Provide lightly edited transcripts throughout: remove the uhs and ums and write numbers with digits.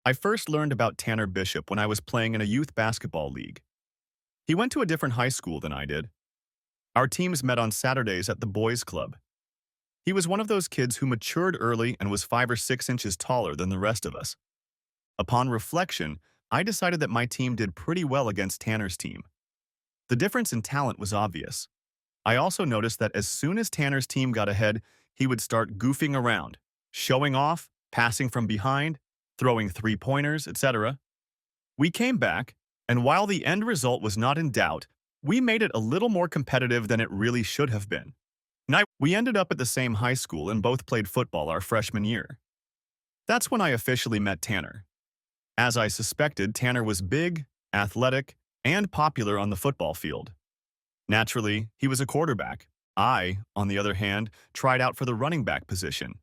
I first learned about Tanner Bishop when I was playing in a youth basketball league. He went to a different high school than I did. Our teams met on Saturdays at the boys' club. He was one of those kids who matured early and was 5 or 6 inches taller than the rest of us. Upon reflection, I decided that my team did pretty well against Tanner's team. The difference in talent was obvious. I also noticed that as soon as Tanner's team got ahead, he would start goofing around, showing off, passing from behind, throwing three-pointers, etc. We came back, and while the end result was not in doubt, we made it a little more competitive than it really should have been. We ended up at the same high school and both played football our freshman year. That's when I officially met Tanner. As I suspected, Tanner was big, athletic, and popular on the football field. Naturally, he was a quarterback. I, on the other hand, tried out for the running back position.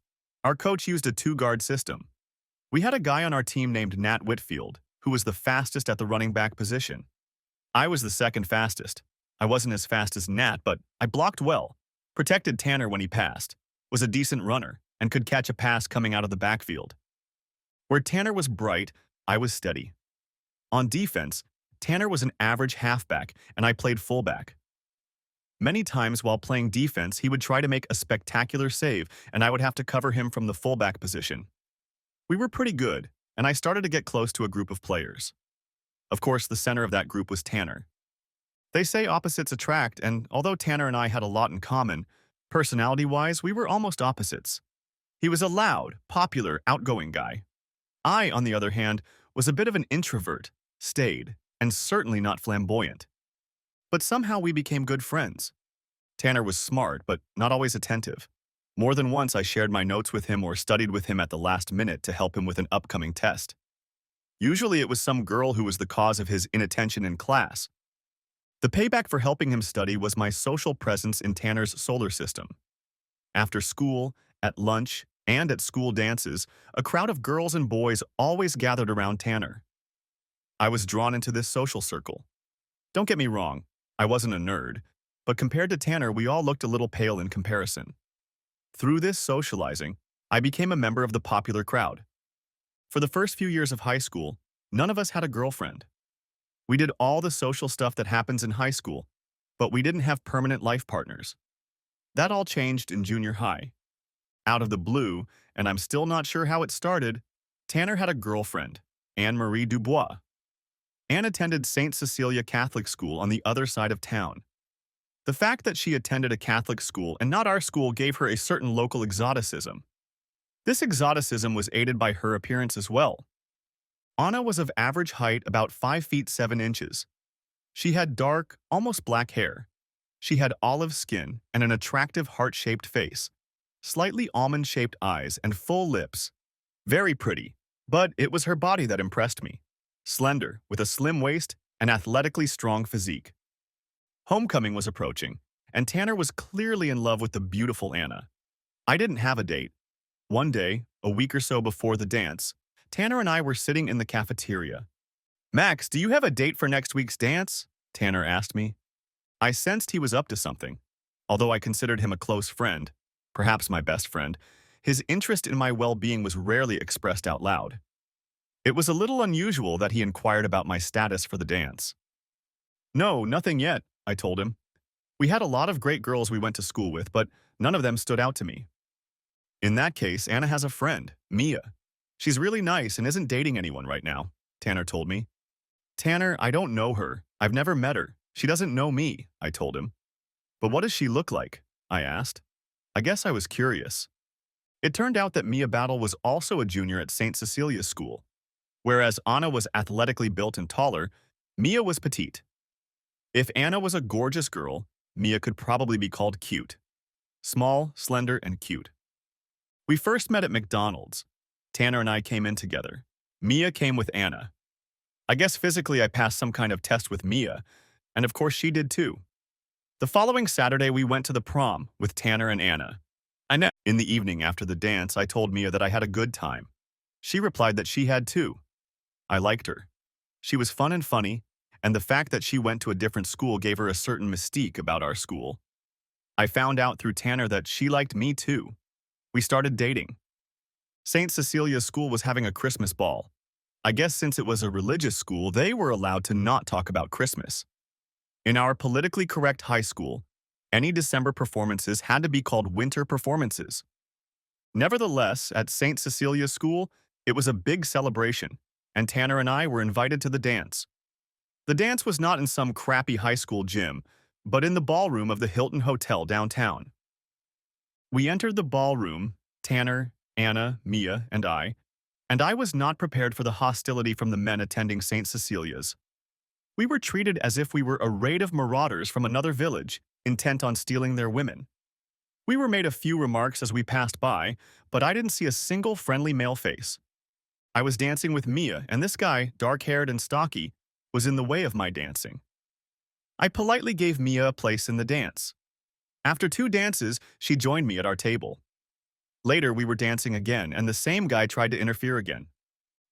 Our coach used a two-guard system. We had a guy on our team named Nat Whitfield, who was the fastest at the running back position. I was the second fastest. I wasn't as fast as Nat, but I blocked well, protected Tanner when he passed, was a decent runner, and could catch a pass coming out of the backfield. Where Tanner was bright, I was steady. On defense, Tanner was an average halfback, and I played fullback. Many times while playing defense, he would try to make a spectacular save, and I would have to cover him from the fullback position. We were pretty good, and I started to get close to a group of players. Of course, the center of that group was Tanner. They say opposites attract, and although Tanner and I had a lot in common, personality-wise, we were almost opposites. He was a loud, popular, outgoing guy. I, on the other hand, was a bit of an introvert, staid, and certainly not flamboyant. But somehow we became good friends. Tanner was smart, but not always attentive. More than once I shared my notes with him or studied with him at the last minute to help him with an upcoming test. Usually it was some girl who was the cause of his inattention in class. The payback for helping him study was my social presence in Tanner's solar system. After school, at lunch, and at school dances, a crowd of girls and boys always gathered around Tanner. I was drawn into this social circle. Don't get me wrong, I wasn't a nerd, but compared to Tanner, we all looked a little pale in comparison. Through this socializing, I became a member of the popular crowd. For the first few years of high school, none of us had a girlfriend. We did all the social stuff that happens in high school, but we didn't have permanent life partners. That all changed in junior high. Out of the blue, and I'm still not sure how it started, Tanner had a girlfriend, Anne-Marie Dubois. Anne attended St. Cecilia Catholic School on the other side of town. The fact that she attended a Catholic school and not our school gave her a certain local exoticism. This exoticism was aided by her appearance as well. Anna was of average height, about 5 feet 7 inches. She had dark, almost black hair. She had olive skin and an attractive heart-shaped face, slightly almond-shaped eyes, and full lips. Very pretty, but it was her body that impressed me. Slender, with a slim waist and athletically strong physique. Homecoming was approaching, and Tanner was clearly in love with the beautiful Anna. I didn't have a date. One day, a week or so before the dance, Tanner and I were sitting in the cafeteria. "Max, do you have a date for next week's dance?" Tanner asked me. I sensed he was up to something. Although I considered him a close friend, perhaps my best friend, his interest in my well-being was rarely expressed out loud. It was a little unusual that he inquired about my status for the dance. "No, nothing yet," I told him. "We had a lot of great girls we went to school with, but none of them stood out to me." "In that case, Anna has a friend, Mia. She's really nice and isn't dating anyone right now," Tanner told me. "Tanner, I don't know her. I've never met her. She doesn't know me," I told him. "But what does she look like?" I asked. I guess I was curious. It turned out that Mia Battle was also a junior at St. Cecilia's School. Whereas Anna was athletically built and taller, Mia was petite. If Anna was a gorgeous girl, Mia could probably be called cute. Small, slender, and cute. We first met at McDonald's. Tanner and I came in together. Mia came with Anna. I guess physically I passed some kind of test with Mia, and of course she did too. The following Saturday we went to the prom with Tanner and Anna. In the evening after the dance, I told Mia that I had a good time. She replied that she had too. I liked her. She was fun and funny, and the fact that she went to a different school gave her a certain mystique about our school. I found out through Tanner that she liked me too. We started dating. St. Cecilia's School was having a Christmas ball. I guess since it was a religious school, they were allowed to not talk about Christmas. In our politically correct high school, any December performances had to be called winter performances. Nevertheless, at St. Cecilia's School, it was a big celebration, and Tanner and I were invited to the dance. The dance was not in some crappy high school gym, but in the ballroom of the Hilton Hotel downtown. We entered the ballroom, Tanner, Anna, Mia, and I was not prepared for the hostility from the men attending St. Cecilia's. We were treated as if we were a raid of marauders from another village, intent on stealing their women. We were made a few remarks as we passed by, but I didn't see a single friendly male face. I was dancing with Mia, and this guy, dark-haired and stocky, was in the way of my dancing. I politely gave Mia a place in the dance. After 2 dances, she joined me at our table. Later, we were dancing again, and the same guy tried to interfere again.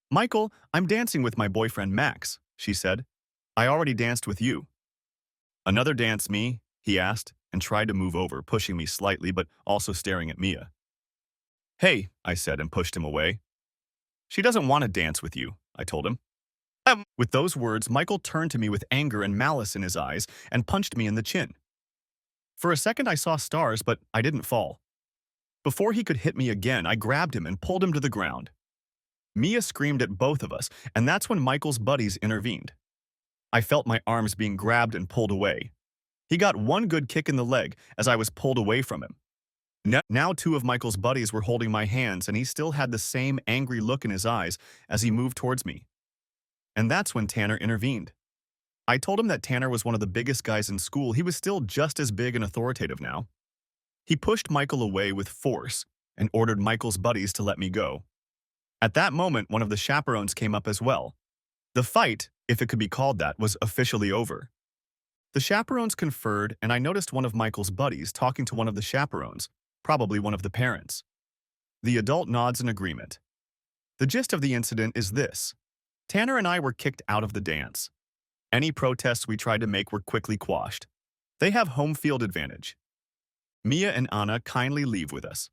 "Michael, I'm dancing with my boyfriend Max," she said. "I already danced with you." "Another dance, me?" he asked, and tried to move over, pushing me slightly but also staring at Mia. "Hey," I said and pushed him away. "She doesn't want to dance with you," I told him. With those words, Michael turned to me with anger and malice in his eyes and punched me in the chin. For a second, I saw stars, but I didn't fall. Before he could hit me again, I grabbed him and pulled him to the ground. Mia screamed at both of us, and that's when Michael's buddies intervened. I felt my arms being grabbed and pulled away. He got one good kick in the leg as I was pulled away from him. Now 2 of Michael's buddies were holding my hands, and he still had the same angry look in his eyes as he moved towards me. And that's when Tanner intervened. I told him that Tanner was one of the biggest guys in school. He was still just as big and authoritative now. He pushed Michael away with force and ordered Michael's buddies to let me go. At that moment, one of the chaperones came up as well. The fight, if it could be called that, was officially over. The chaperones conferred, and I noticed one of Michael's buddies talking to one of the chaperones, probably one of the parents. The adult nods in agreement. The gist of the incident is this. Tanner and I were kicked out of the dance. Any protests we tried to make were quickly quashed. They have home field advantage. Mia and Anna kindly leave with us.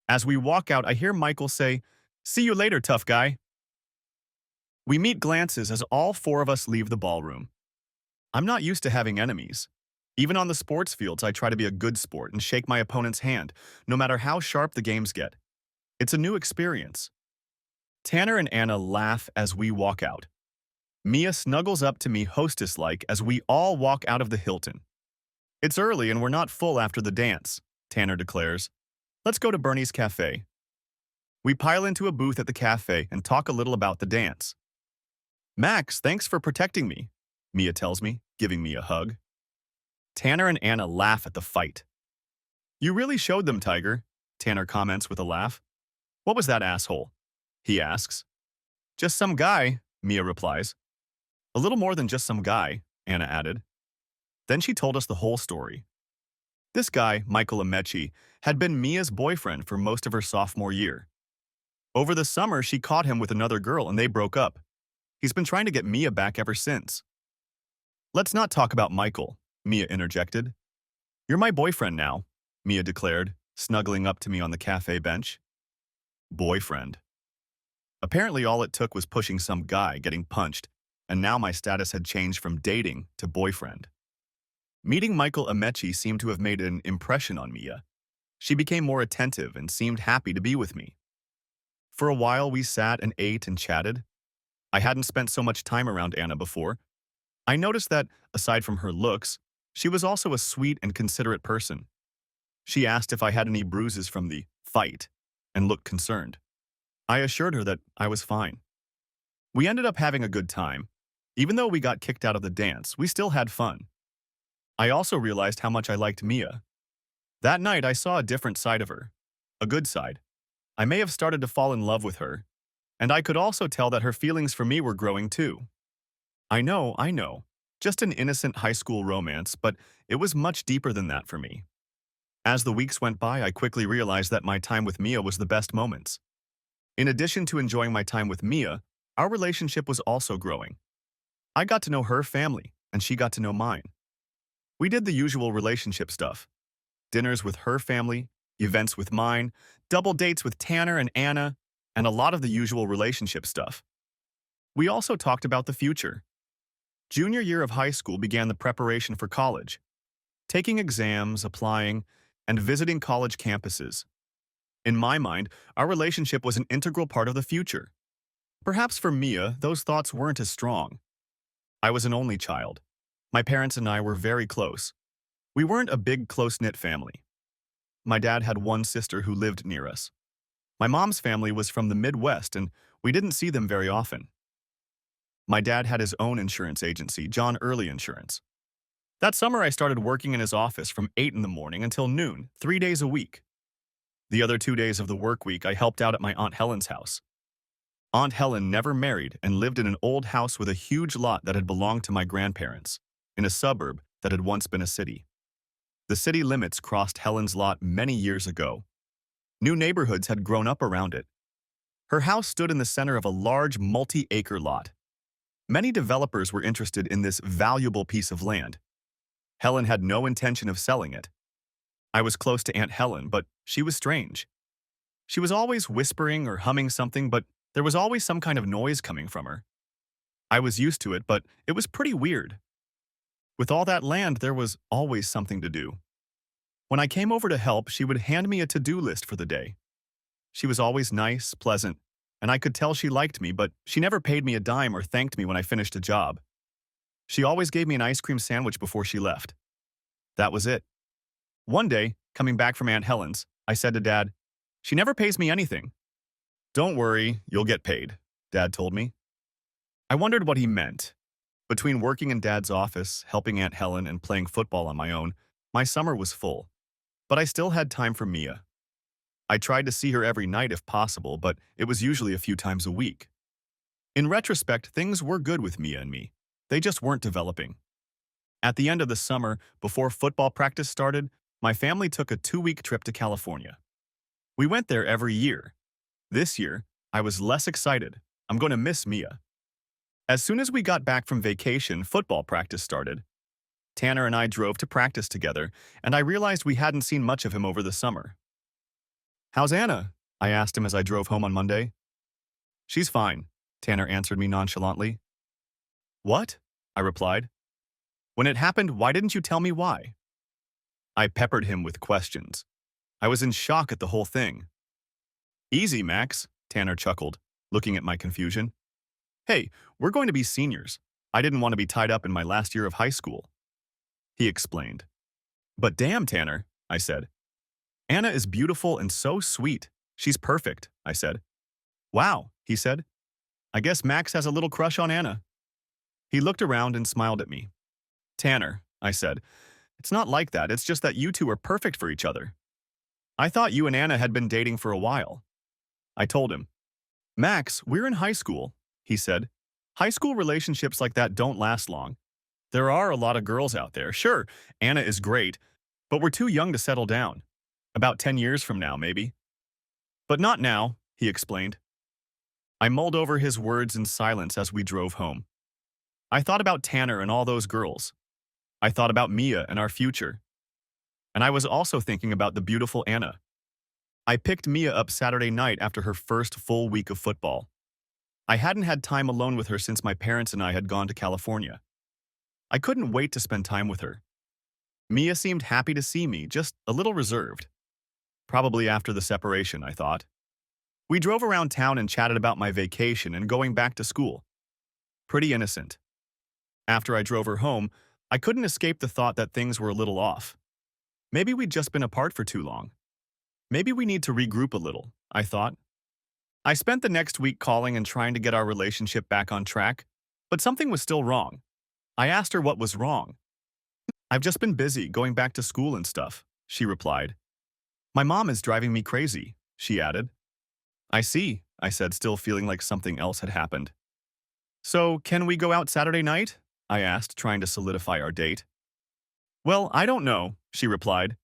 As we walk out, I hear Michael say, "See you later, tough guy." We meet glances as all 4 of us leave the ballroom. I'm not used to having enemies. Even on the sports fields, I try to be a good sport and shake my opponent's hand, no matter how sharp the games get. It's a new experience. Tanner and Anna laugh as we walk out. Mia snuggles up to me hostess-like as we all walk out of the Hilton. "It's early and we're not full after the dance," Tanner declares. "Let's go to Bernie's Cafe." We pile into a booth at the cafe and talk a little about the dance. "Max, thanks for protecting me," Mia tells me, giving me a hug. Tanner and Anna laugh at the fight. "You really showed them, Tiger," Tanner comments with a laugh. "What was that asshole?" he asks. "Just some guy," Mia replies. "A little more than just some guy," Anna added. Then she told us the whole story. This guy, Michael Amechi, had been Mia's boyfriend for most of her sophomore year. Over the summer, she caught him with another girl and they broke up. He's been trying to get Mia back ever since. "Let's not talk about Michael," Mia interjected. "You're my boyfriend now," Mia declared, snuggling up to me on the cafe bench. Boyfriend. Apparently all it took was pushing some guy getting punched, and now my status had changed from dating to boyfriend. Meeting Michael Amechi seemed to have made an impression on Mia. She became more attentive and seemed happy to be with me. For a while we sat and ate and chatted. I hadn't spent so much time around Anna before. I noticed that, aside from her looks, she was also a sweet and considerate person. She asked if I had any bruises from the fight and looked concerned. I assured her that I was fine. We ended up having a good time. Even though we got kicked out of the dance, we still had fun. I also realized how much I liked Mia. That night, I saw a different side of her. A good side. I may have started to fall in love with her, and I could also tell that her feelings for me were growing too. I know. Just an innocent high school romance, but it was much deeper than that for me. As the weeks went by, I quickly realized that my time with Mia was the best moments. In addition to enjoying my time with Mia, our relationship was also growing. I got to know her family, and she got to know mine. We did the usual relationship stuff. Dinners with her family, events with mine, double dates with Tanner and Anna, and a lot of the usual relationship stuff. We also talked about the future. Junior year of high school began the preparation for college, taking exams, applying, and visiting college campuses. In my mind, our relationship was an integral part of the future. Perhaps for Mia, those thoughts weren't as strong. I was an only child. My parents and I were very close. We weren't a big, close-knit family. My dad had one sister who lived near us. My mom's family was from the Midwest, and we didn't see them very often. My dad had his own insurance agency, John Early Insurance. That summer, I started working in his office from 8 in the morning until noon, 3 days a week. The other 2 days of the work week, I helped out at my Aunt Helen's house. Aunt Helen never married and lived in an old house with a huge lot that had belonged to my grandparents, in a suburb that had once been a city. The city limits crossed Helen's lot many years ago. New neighborhoods had grown up around it. Her house stood in the center of a large multi-acre lot. Many developers were interested in this valuable piece of land. Helen had no intention of selling it. I was close to Aunt Helen, but she was strange. She was always whispering or humming something, but there was always some kind of noise coming from her. I was used to it, but it was pretty weird. With all that land, there was always something to do. When I came over to help, she would hand me a to-do list for the day. She was always nice, pleasant, and I could tell she liked me, but she never paid me a dime or thanked me when I finished a job. She always gave me an ice cream sandwich before she left. That was it. One day, coming back from Aunt Helen's, I said to Dad, "She never pays me anything." "Don't worry, you'll get paid," Dad told me. I wondered what he meant. Between working in Dad's office, helping Aunt Helen, and playing football on my own, my summer was full. But I still had time for Mia. I tried to see her every night if possible, but it was usually a few times a week. In retrospect, things were good with Mia and me. They just weren't developing. At the end of the summer, before football practice started, my family took a 2-week trip to California. We went there every year. This year, I was less excited. I'm going to miss Mia. As soon as we got back from vacation, football practice started. Tanner and I drove to practice together, and I realized we hadn't seen much of him over the summer. "How's Anna?" I asked him as I drove home on Monday. "She's fine," Tanner answered me nonchalantly. "What?" I replied. "When it happened, why didn't you tell me why?" I peppered him with questions. I was in shock at the whole thing. "Easy, Max," Tanner chuckled, looking at my confusion. "Hey, we're going to be seniors. I didn't want to be tied up in my last year of high school." He explained. "But damn, Tanner," I said. "Anna is beautiful and so sweet. She's perfect," I said. "Wow," he said. "I guess Max has a little crush on Anna." He looked around and smiled at me. "Tanner," I said, "it's not like that. It's just that you two are perfect for each other. I thought you and Anna had been dating for a while." I told him. "Max, we're in high school," he said. "High school relationships like that don't last long. There are a lot of girls out there. Sure, Anna is great, but we're too young to settle down. About 10 years from now, maybe." "But not now," he explained. I mulled over his words in silence as we drove home. I thought about Tanner and all those girls. I thought about Mia and our future. And I was also thinking about the beautiful Anna. I picked Mia up Saturday night after her first full week of football. I hadn't had time alone with her since my parents and I had gone to California. I couldn't wait to spend time with her. Mia seemed happy to see me, just a little reserved. Probably after the separation, I thought. We drove around town and chatted about my vacation and going back to school. Pretty innocent. After I drove her home, I couldn't escape the thought that things were a little off. Maybe we'd just been apart for too long. Maybe we need to regroup a little, I thought. I spent the next week calling and trying to get our relationship back on track, but something was still wrong. I asked her what was wrong. "I've just been busy going back to school and stuff," she replied. "My mom is driving me crazy," she added. "I see," I said, still feeling like something else had happened. "So, can we go out Saturday night?" I asked, trying to solidify our date. "Well, I don't know," she replied.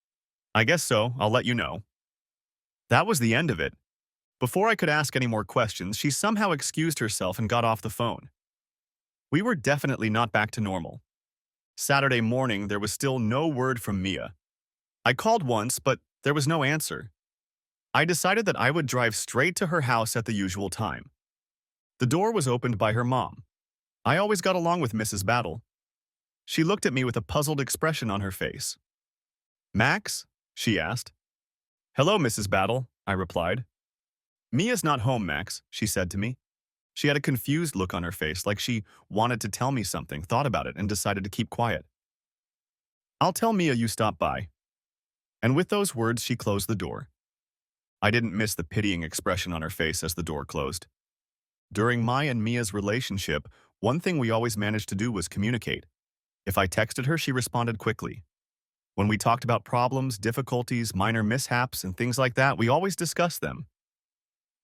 "I guess so, I'll let you know." That was the end of it. Before I could ask any more questions, she somehow excused herself and got off the phone. We were definitely not back to normal. Saturday morning, there was still no word from Mia. I called once, but there was no answer. I decided that I would drive straight to her house at the usual time. The door was opened by her mom. I always got along with Mrs. Battle. She looked at me with a puzzled expression on her face. Max? She asked. Hello, Mrs. Battle, I replied. Mia's not home, Max, she said to me. She had a confused look on her face, like she wanted to tell me something, thought about it, and decided to keep quiet. I'll tell Mia you stopped by. And with those words, she closed the door. I didn't miss the pitying expression on her face as the door closed. During my and Mia's relationship, one thing we always managed to do was communicate. If I texted her, she responded quickly. When we talked about problems, difficulties, minor mishaps, and things like that, we always discussed them.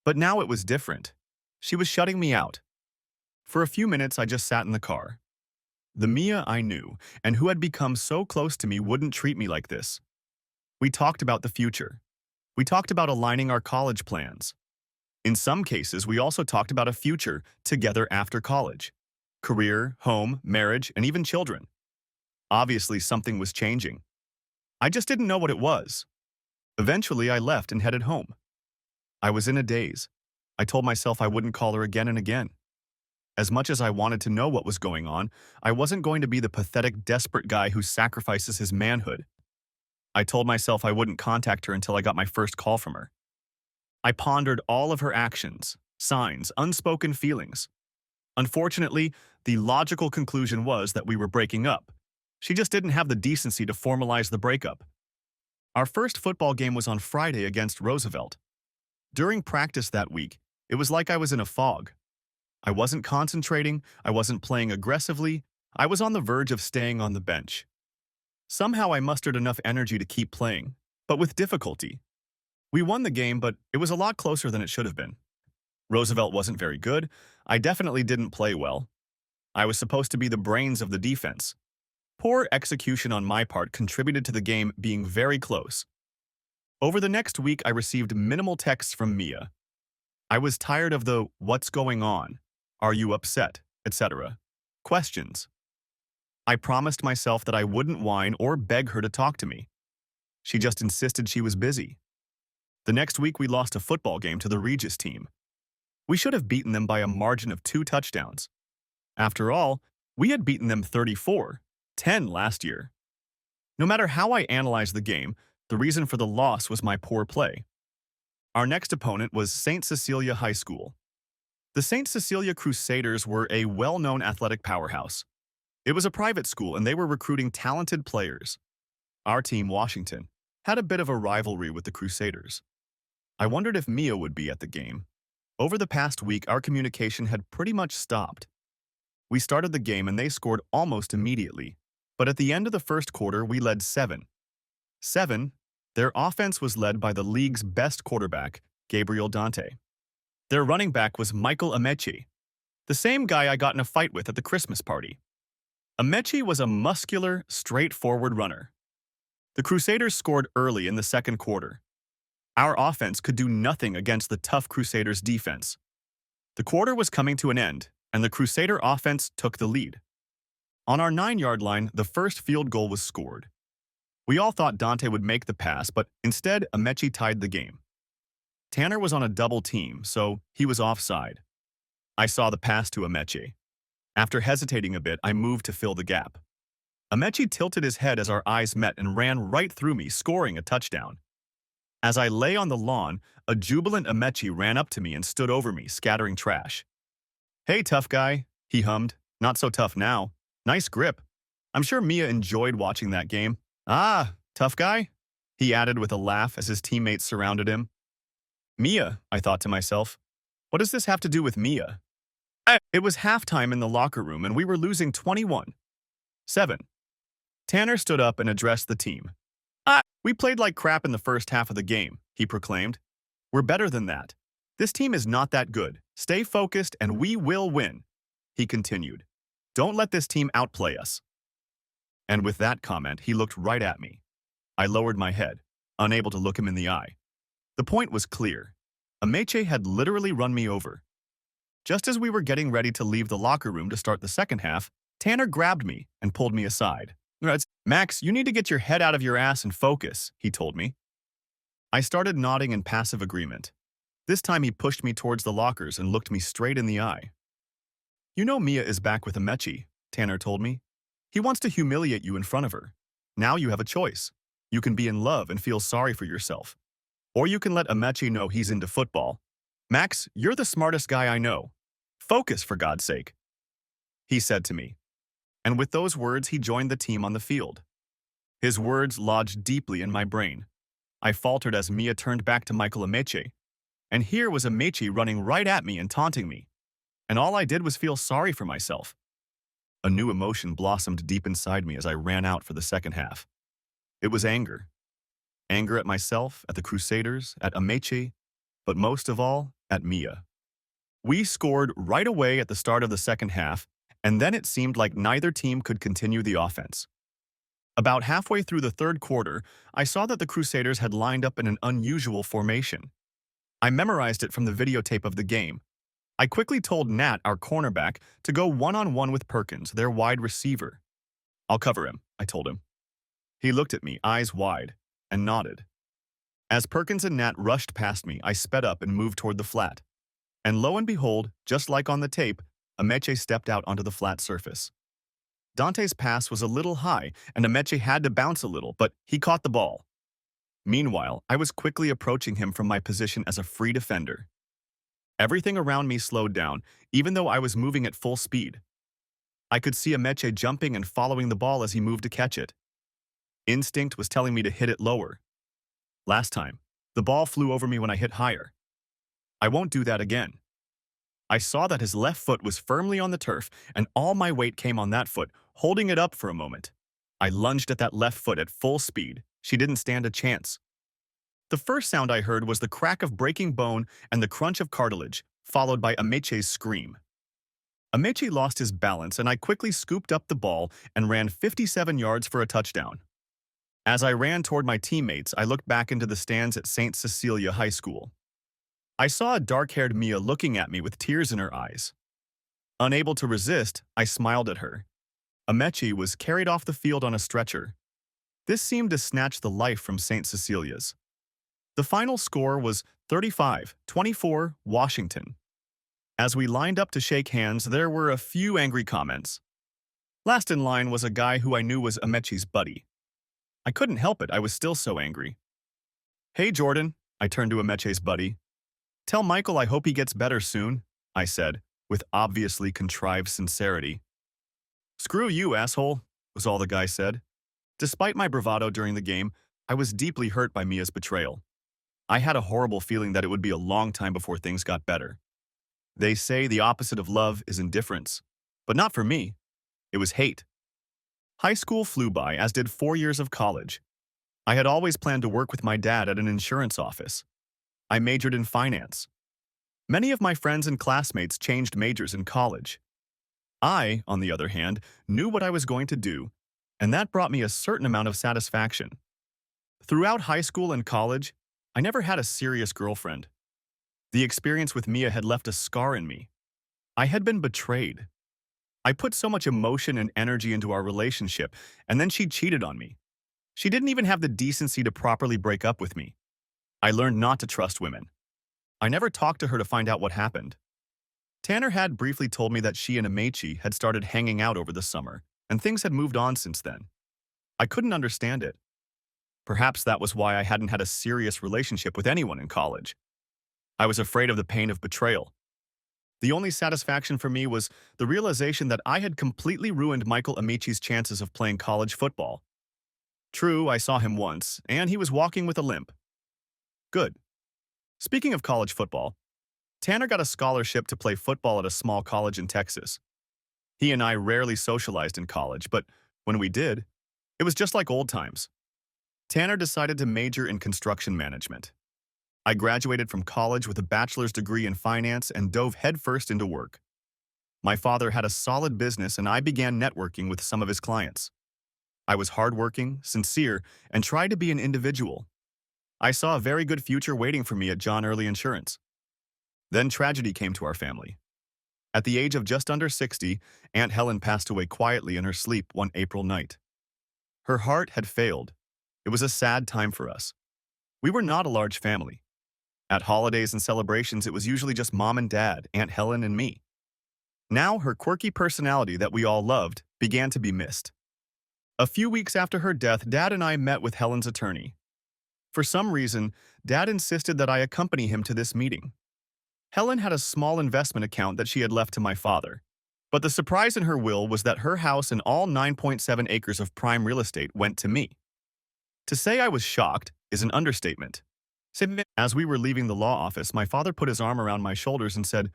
But now it was different. She was shutting me out. For a few minutes, I just sat in the car. The Mia I knew, and who had become so close to me, wouldn't treat me like this. We talked about the future. We talked about aligning our college plans. In some cases, we also talked about a future together after college. Career, home, marriage, and even children. Obviously, something was changing. I just didn't know what it was. Eventually, I left and headed home. I was in a daze. I told myself I wouldn't call her again and again. As much as I wanted to know what was going on, I wasn't going to be the pathetic, desperate guy who sacrifices his manhood. I told myself I wouldn't contact her until I got my first call from her. I pondered all of her actions, signs, unspoken feelings. Unfortunately, the logical conclusion was that we were breaking up. She just didn't have the decency to formalize the breakup. Our first football game was on Friday against Roosevelt. During practice that week, it was like I was in a fog. I wasn't concentrating, I wasn't playing aggressively, I was on the verge of staying on the bench. Somehow I mustered enough energy to keep playing, but with difficulty. We won the game, but it was a lot closer than it should have been. Roosevelt wasn't very good. I definitely didn't play well. I was supposed to be the brains of the defense. Poor execution on my part contributed to the game being very close. Over the next week, I received minimal texts from Mia. I was tired of the "what's going on? Are you upset?" etc. questions. I promised myself that I wouldn't whine or beg her to talk to me. She just insisted she was busy. The next week, we lost a football game to the Regis team. We should have beaten them by a margin of 2 touchdowns. After all, we had beaten them 34-10 last year. No matter how I analyzed the game, the reason for the loss was my poor play. Our next opponent was St. Cecilia High School. The St. Cecilia Crusaders were a well-known athletic powerhouse. It was a private school, and they were recruiting talented players. Our team, Washington, had a bit of a rivalry with the Crusaders. I wondered if Mia would be at the game. Over the past week, our communication had pretty much stopped. We started the game and they scored almost immediately, but at the end of the first quarter, we led 7-7. Their offense was led by the league's best quarterback, Gabriel Dante. Their running back was Michael Amechi, the same guy I got in a fight with at the Christmas party. Amechi was a muscular, straightforward runner. The Crusaders scored early in the second quarter. Our offense could do nothing against the tough Crusaders' defense. The quarter was coming to an end, and the Crusader offense took the lead. On our 9-yard line, the first field goal was scored. We all thought Dante would make the pass, but instead, Amechi tied the game. Tanner was on a double team, so he was offside. I saw the pass to Amechi. After hesitating a bit, I moved to fill the gap. Amechi tilted his head as our eyes met and ran right through me, scoring a touchdown. As I lay on the lawn, a jubilant Amechi ran up to me and stood over me, scattering trash. "Hey, tough guy," he hummed. "Not so tough now. Nice grip." I'm sure Mia enjoyed watching that game. "Ah, tough guy," he added with a laugh as his teammates surrounded him. Mia, I thought to myself. What does this have to do with Mia? It was halftime in the locker room and we were losing 21-7. Tanner stood up and addressed the team. "We played like crap in the first half of the game," he proclaimed. "We're better than that. This team is not that good. Stay focused and we will win," he continued. "Don't let this team outplay us." And with that comment, he looked right at me. I lowered my head, unable to look him in the eye. The point was clear. Ameche had literally run me over. Just as we were getting ready to leave the locker room to start the second half, Tanner grabbed me and pulled me aside. "Max, you need to get your head out of your ass and focus," he told me. I started nodding in passive agreement. This time he pushed me towards the lockers and looked me straight in the eye. You know Mia is back with Amechi, Tanner told me. He wants to humiliate you in front of her. Now you have a choice. You can be in love and feel sorry for yourself. Or you can let Amechi know he's into football. Max, you're the smartest guy I know. Focus, for God's sake, he said to me. And with those words, he joined the team on the field. His words lodged deeply in my brain. I faltered as Mia turned back to Michael Ameche. And here was Amechi running right at me and taunting me. And all I did was feel sorry for myself. A new emotion blossomed deep inside me as I ran out for the second half. It was anger. Anger at myself, at the Crusaders, at Ameche, but most of all, at Mia. We scored right away at the start of the second half, and then it seemed like neither team could continue the offense. About halfway through the third quarter, I saw that the Crusaders had lined up in an unusual formation. I memorized it from the videotape of the game. I quickly told Nat, our cornerback, to go one-on-one with Perkins, their wide receiver. I'll cover him, I told him. He looked at me, eyes wide, and nodded. As Perkins and Nat rushed past me, I sped up and moved toward the flat. And lo and behold, just like on the tape, Ameche stepped out onto the flat surface. Dante's pass was a little high, and Ameche had to bounce a little, but he caught the ball. Meanwhile, I was quickly approaching him from my position as a free defender. Everything around me slowed down, even though I was moving at full speed. I could see Ameche jumping and following the ball as he moved to catch it. Instinct was telling me to hit it lower. Last time, the ball flew over me when I hit higher. I won't do that again. I saw that his left foot was firmly on the turf, and all my weight came on that foot, holding it up for a moment. I lunged at that left foot at full speed. She didn't stand a chance. The first sound I heard was the crack of breaking bone and the crunch of cartilage, followed by Ameche's scream. Ameche lost his balance, and I quickly scooped up the ball and ran 57 yards for a touchdown. As I ran toward my teammates, I looked back into the stands at St. Cecilia High School. I saw a dark-haired Mia looking at me with tears in her eyes. Unable to resist, I smiled at her. Ameche was carried off the field on a stretcher. This seemed to snatch the life from St. Cecilia's. The final score was 35-24 Washington. As we lined up to shake hands, there were a few angry comments. Last in line was a guy who I knew was Ameche's buddy. I couldn't help it, I was still so angry. Hey Jordan, I turned to Ameche's buddy. Tell Michael I hope he gets better soon, I said, with obviously contrived sincerity. Screw you, asshole, was all the guy said. Despite my bravado during the game, I was deeply hurt by Mia's betrayal. I had a horrible feeling that it would be a long time before things got better. They say the opposite of love is indifference, but not for me. It was hate. High school flew by, as did 4 years of college. I had always planned to work with my dad at an insurance office. I majored in finance. Many of my friends and classmates changed majors in college. I, on the other hand, knew what I was going to do, and that brought me a certain amount of satisfaction. Throughout high school and college, I never had a serious girlfriend. The experience with Mia had left a scar in me. I had been betrayed. I put so much emotion and energy into our relationship, and then she cheated on me. She didn't even have the decency to properly break up with me. I learned not to trust women. I never talked to her to find out what happened. Tanner had briefly told me that she and Ameche had started hanging out over the summer, and things had moved on since then. I couldn't understand it. Perhaps that was why I hadn't had a serious relationship with anyone in college. I was afraid of the pain of betrayal. The only satisfaction for me was the realization that I had completely ruined Michael Ameche's chances of playing college football. True, I saw him once, and he was walking with a limp. Good. Speaking of college football, Tanner got a scholarship to play football at a small college in Texas. He and I rarely socialized in college, but when we did, it was just like old times. Tanner decided to major in construction management. I graduated from college with a bachelor's degree in finance and dove headfirst into work. My father had a solid business, and I began networking with some of his clients. I was hardworking, sincere, and tried to be an individual. I saw a very good future waiting for me at John Early Insurance. Then tragedy came to our family. At the age of just under 60, Aunt Helen passed away quietly in her sleep one April night. Her heart had failed. It was a sad time for us. We were not a large family. At holidays and celebrations, it was usually just mom and dad, Aunt Helen and me. Now, her quirky personality that we all loved began to be missed. A few weeks after her death, Dad and I met with Helen's attorney. For some reason, Dad insisted that I accompany him to this meeting. Helen had a small investment account that she had left to my father. But the surprise in her will was that her house and all 9.7 acres of prime real estate went to me. To say I was shocked is an understatement. As we were leaving the law office, my father put his arm around my shoulders and said,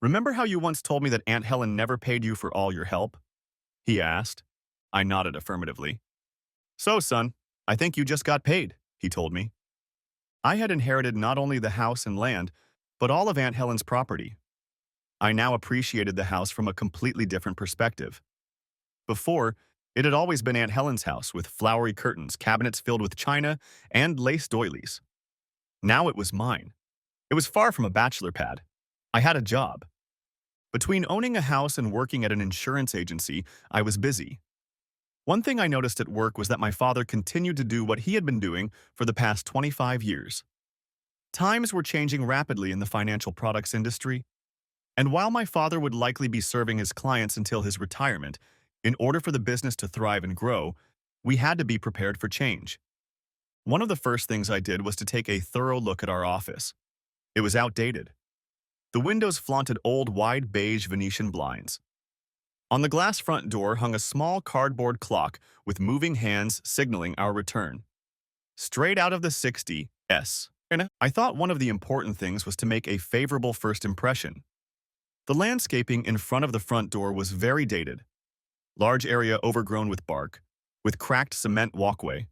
"Remember how you once told me that Aunt Helen never paid you for all your help?" He asked. I nodded affirmatively. "So, son, I think you just got paid," he told me. I had inherited not only the house and land, but all of Aunt Helen's property. I now appreciated the house from a completely different perspective. Before, it had always been Aunt Helen's house with flowery curtains, cabinets filled with china, and lace doilies. Now it was mine. It was far from a bachelor pad. I had a job. Between owning a house and working at an insurance agency, I was busy. One thing I noticed at work was that my father continued to do what he had been doing for the past 25 years. Times were changing rapidly in the financial products industry, and while my father would likely be serving his clients until his retirement, in order for the business to thrive and grow, we had to be prepared for change. One of the first things I did was to take a thorough look at our office. It was outdated. The windows flaunted old, wide beige Venetian blinds. On the glass front door hung a small cardboard clock with moving hands signaling our return. Straight out of the 60s. I thought one of the important things was to make a favorable first impression. The landscaping in front of the front door was very dated. Large area overgrown with bark, with cracked cement walkway.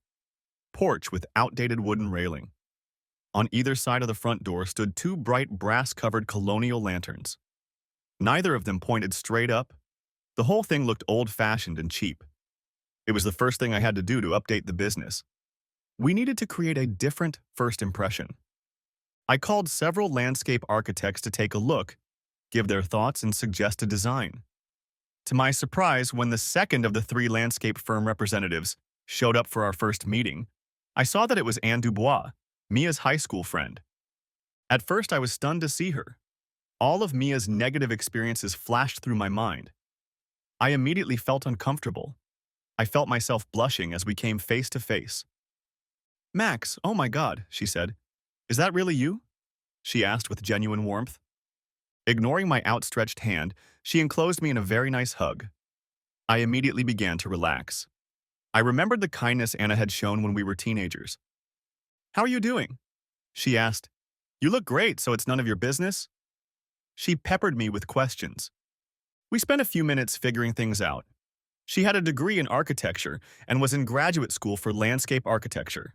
Porch with outdated wooden railing. On either side of the front door stood two bright brass-covered colonial lanterns. Neither of them pointed straight up. The whole thing looked old-fashioned and cheap. It was the first thing I had to do to update the business. We needed to create a different first impression. I called several landscape architects to take a look, give their thoughts, and suggest a design. To my surprise, when the second of the three landscape firm representatives showed up for our first meeting, I saw that it was Anne Dubois, Mia's high school friend. At first, I was stunned to see her. All of Mia's negative experiences flashed through my mind. I immediately felt uncomfortable. I felt myself blushing as we came face to face. "Max, oh my God," she said. "Is that really you?" she asked with genuine warmth. Ignoring my outstretched hand, she enclosed me in a very nice hug. I immediately began to relax. I remembered the kindness Anna had shown when we were teenagers. "How are you doing?" she asked. "You look great, so it's none of your business?" She peppered me with questions. We spent a few minutes figuring things out. She had a degree in architecture and was in graduate school for landscape architecture.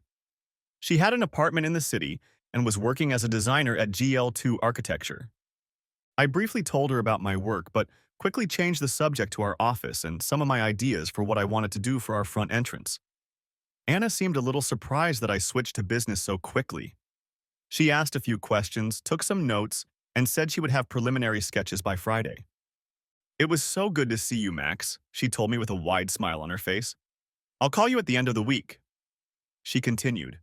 She had an apartment in the city and was working as a designer at GL2 Architecture. I briefly told her about my work, but quickly changed the subject to our office and some of my ideas for what I wanted to do for our front entrance. Anna seemed a little surprised that I switched to business so quickly. She asked a few questions, took some notes, and said she would have preliminary sketches by Friday. "It was so good to see you, Max," she told me with a wide smile on her face. "I'll call you at the end of the week." She continued.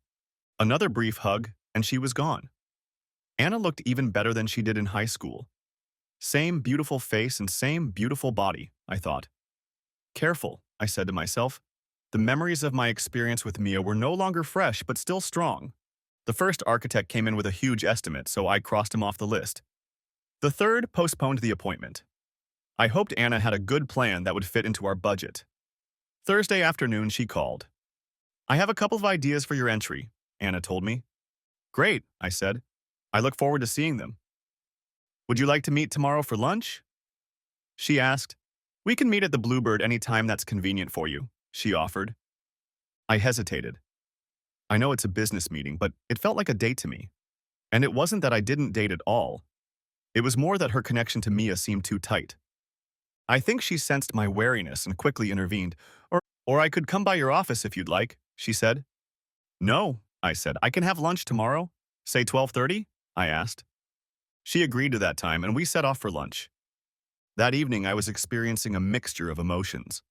Another brief hug, and she was gone. Anna looked even better than she did in high school. Same beautiful face and same beautiful body, I thought. Careful, I said to myself. The memories of my experience with Mia were no longer fresh, but still strong. The first architect came in with a huge estimate, so I crossed him off the list. The third postponed the appointment. I hoped Anna had a good plan that would fit into our budget. Thursday afternoon, she called. "I have a couple of ideas for your entry," Anna told me. "Great," I said. "I look forward to seeing them." "Would you like to meet tomorrow for lunch?" she asked. "We can meet at the Bluebird any time that's convenient for you," she offered. I hesitated. I know it's a business meeting, but it felt like a date to me. And it wasn't that I didn't date at all. It was more that her connection to Mia seemed too tight. I think she sensed my wariness and quickly intervened. Or I could come by your office if you'd like," she said. "No," I said. "I can have lunch tomorrow. Say 12:30? I asked. She agreed to that time, and we set off for lunch. That evening, I was experiencing a mixture of emotions.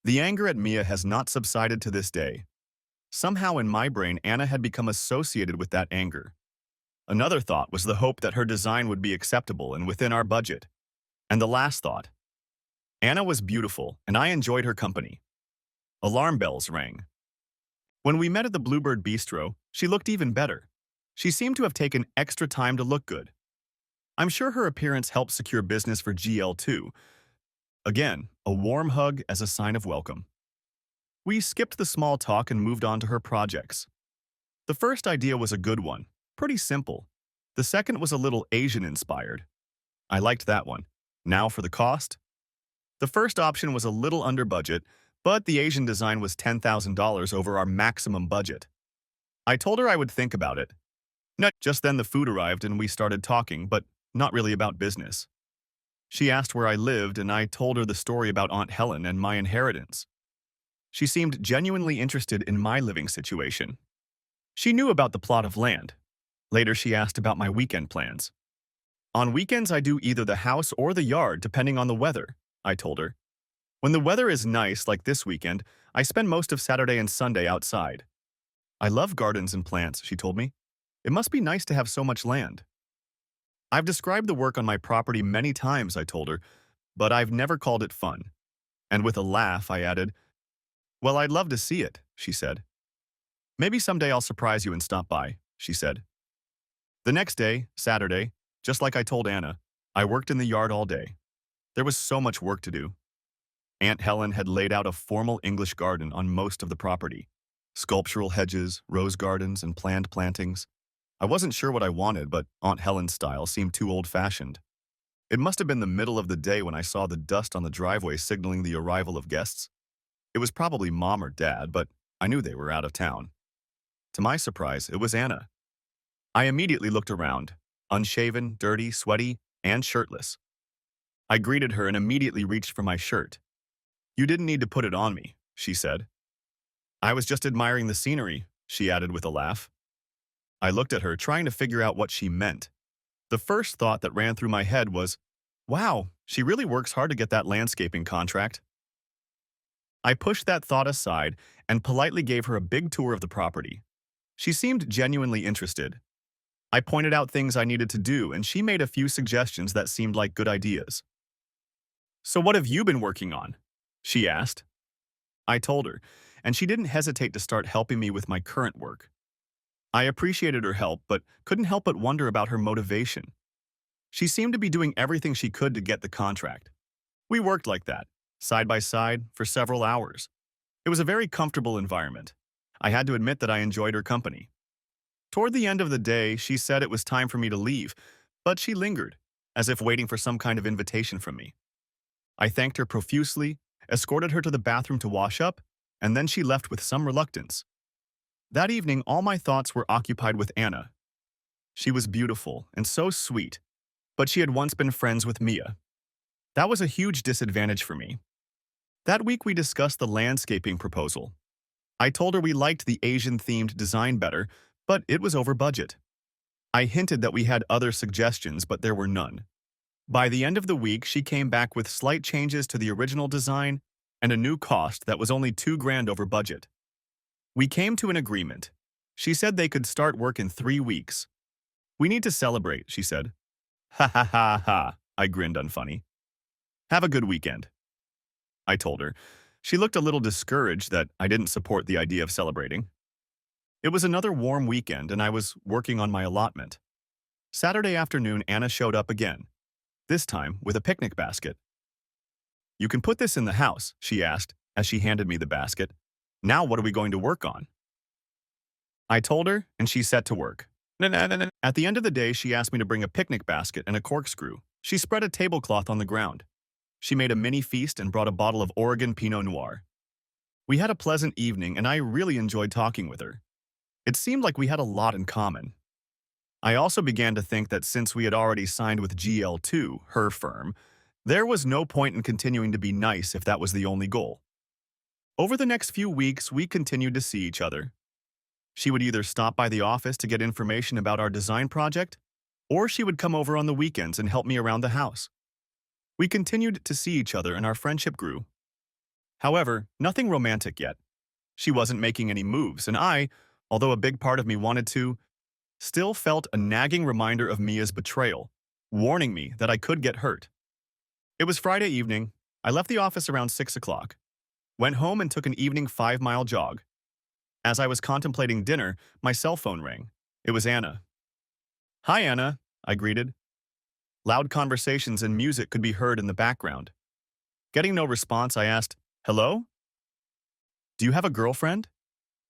The anger at Mia has not subsided to this day. Somehow in my brain, Anna had become associated with that anger. Another thought was the hope that her design would be acceptable and within our budget. And the last thought, Anna was beautiful, and I enjoyed her company. Alarm bells rang. When we met at the Bluebird Bistro, she looked even better. She seemed to have taken extra time to look good. I'm sure her appearance helped secure business for GL too. Again, a warm hug as a sign of welcome. We skipped the small talk and moved on to her projects. The first idea was a good one, pretty simple. The second was a little Asian-inspired. I liked that one. Now for the cost? The first option was a little under budget, but the Asian design was $10,000 over our maximum budget. I told her I would think about it. Just then the food arrived and we started talking, but not really about business. She asked where I lived and I told her the story about Aunt Helen and my inheritance. She seemed genuinely interested in my living situation. She knew about the plot of land. Later she asked about my weekend plans. On weekends I do either the house or the yard depending on the weather, I told her. When the weather is nice like this weekend, I spend most of Saturday and Sunday outside. I love gardens and plants, she told me. It must be nice to have so much land. I've described the work on my property many times, I told her, but I've never called it fun. And with a laugh, I added, well, I'd love to see it, she said. Maybe someday I'll surprise you and stop by, she said. The next day, Saturday, just like I told Anna, I worked in the yard all day. There was so much work to do. Aunt Helen had laid out a formal English garden on most of the property. Sculptural hedges, rose gardens, and planned plantings. I wasn't sure what I wanted, but Aunt Helen's style seemed too old-fashioned. It must have been the middle of the day when I saw the dust on the driveway signaling the arrival of guests. It was probably Mom or Dad, but I knew they were out of town. To my surprise, it was Anna. I immediately looked around, unshaven, dirty, sweaty, and shirtless. I greeted her and immediately reached for my shirt. You didn't need to put it on me, she said. I was just admiring the scenery, she added with a laugh. I looked at her, trying to figure out what she meant. The first thought that ran through my head was, wow, she really works hard to get that landscaping contract. I pushed that thought aside and politely gave her a big tour of the property. She seemed genuinely interested. I pointed out things I needed to do, and she made a few suggestions that seemed like good ideas. So what have you been working on? She asked. I told her, and she didn't hesitate to start helping me with my current work. I appreciated her help, but couldn't help but wonder about her motivation. She seemed to be doing everything she could to get the contract. We worked like that, side by side, for several hours. It was a very comfortable environment. I had to admit that I enjoyed her company. Toward the end of the day, she said it was time for me to leave, but she lingered, as if waiting for some kind of invitation from me. I thanked her profusely, escorted her to the bathroom to wash up, and then she left with some reluctance. That evening, all my thoughts were occupied with Anna. She was beautiful and so sweet, but she had once been friends with Mia. That was a huge disadvantage for me. That week we discussed the landscaping proposal. I told her we liked the Asian-themed design better, but it was over budget. I hinted that we had other suggestions, but there were none. By the end of the week, she came back with slight changes to the original design and a new cost that was only $2,000 over budget. We came to an agreement. She said they could start work in 3 weeks. We need to celebrate, she said. Ha ha ha ha, I grinned unfunny. Have a good weekend, I told her. She looked a little discouraged that I didn't support the idea of celebrating. It was another warm weekend and I was working on my allotment. Saturday afternoon, Anna showed up again, this time with a picnic basket. You can put this in the house, she asked as she handed me the basket. Now what are we going to work on? I told her and she set to work. At the end of the day, she asked me to bring a picnic basket and a corkscrew. She spread a tablecloth on the ground. She made a mini feast and brought a bottle of Oregon Pinot Noir. We had a pleasant evening and I really enjoyed talking with her. It seemed like we had a lot in common. I also began to think that since we had already signed with GL2, her firm, there was no point in continuing to be nice if that was the only goal. Over the next few weeks, we continued to see each other. She would either stop by the office to get information about our design project, or she would come over on the weekends and help me around the house. We continued to see each other and our friendship grew. However, nothing romantic yet. She wasn't making any moves, and I, although a big part of me wanted to, still felt a nagging reminder of Mia's betrayal, warning me that I could get hurt. It was Friday evening. I left the office around 6 o'clock, went home and took an evening 5-mile jog. As I was contemplating dinner, my cell phone rang. It was Anna. "Hi, Anna," I greeted. Loud conversations and music could be heard in the background. Getting no response, I asked, "Hello? Do you have a girlfriend?"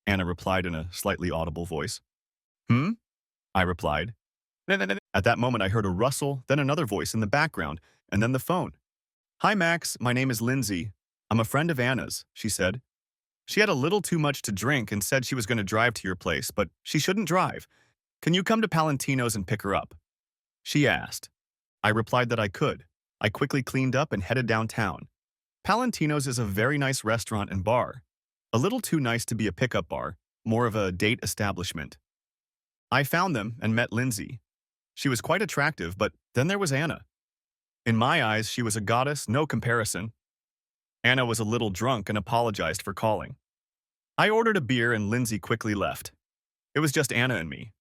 Anna replied in a slightly audible voice. "Hmm?" I replied. At that moment, I heard a rustle, then another voice in the background, and then the phone. "Hi, Max. My name is Lindsay. I'm a friend of Anna's," she said. "She had a little too much to drink and said she was going to drive to your place, but she shouldn't drive. Can you come to Palantino's and pick her up?" She asked. I replied that I could. I quickly cleaned up and headed downtown. Palantino's is a very nice restaurant and bar. A little too nice to be a pickup bar, more of a date establishment. I found them and met Lindsay. She was quite attractive, but then there was Anna. In my eyes, she was a goddess, no comparison. Anna was a little drunk and apologized for calling. I ordered a beer and Lindsay quickly left. It was just Anna and me.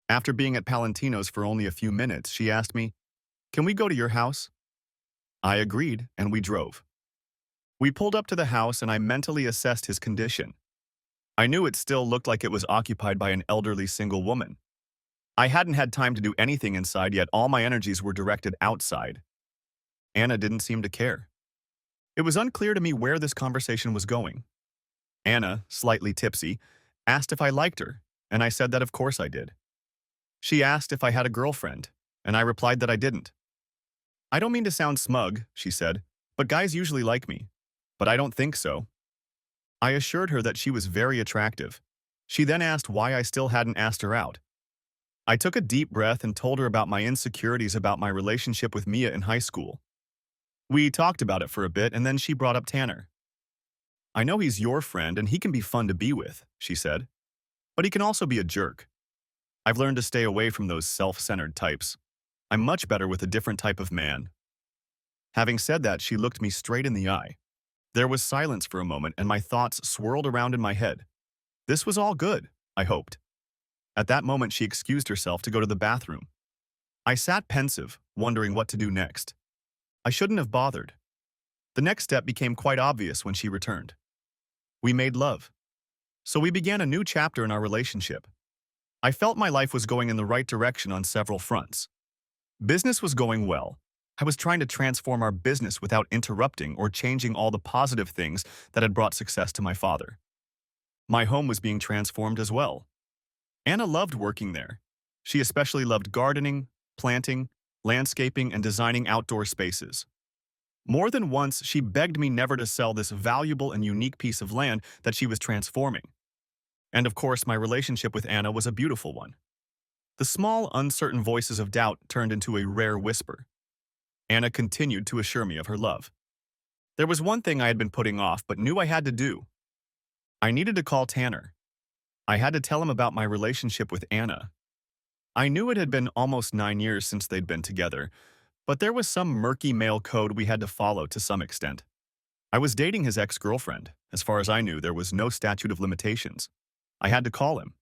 After being at Palantino's for only a few minutes, she asked me, "Can we go to your house?" I agreed, and we drove. We pulled up to the house and I mentally assessed his condition. I knew it still looked like it was occupied by an elderly single woman. I hadn't had time to do anything inside yet, all my energies were directed outside. Anna didn't seem to care. It was unclear to me where this conversation was going. Anna, slightly tipsy, asked if I liked her, and I said that of course I did. She asked if I had a girlfriend, and I replied that I didn't. "I don't mean to sound smug," she said, "but guys usually like me. But I don't think so." I assured her that she was very attractive. She then asked why I still hadn't asked her out. I took a deep breath and told her about my insecurities about my relationship with Mia in high school. We talked about it for a bit, and then she brought up Tanner. "I know he's your friend and he can be fun to be with," she said. "But he can also be a jerk. I've learned to stay away from those self-centered types. I'm much better with a different type of man." Having said that, she looked me straight in the eye. There was silence for a moment and my thoughts swirled around in my head. This was all good, I hoped. At that moment, she excused herself to go to the bathroom. I sat pensive, wondering what to do next. I shouldn't have bothered. The next step became quite obvious when she returned. We made love. So we began a new chapter in our relationship. I felt my life was going in the right direction on several fronts. Business was going well. I was trying to transform our business without interrupting or changing all the positive things that had brought success to my father. My home was being transformed as well. Anna loved working there. She especially loved gardening, planting, landscaping, and designing outdoor spaces. More than once, she begged me never to sell this valuable and unique piece of land that she was transforming. And of course, my relationship with Anna was a beautiful one. The small, uncertain voices of doubt turned into a rare whisper. Anna continued to assure me of her love. There was one thing I had been putting off but knew I had to do. I needed to call Tanner. I had to tell him about my relationship with Anna. I knew it had been almost 9 years since they'd been together, but there was some murky male code we had to follow to some extent. I was dating his ex-girlfriend. As far as I knew, there was no statute of limitations. I had to call him.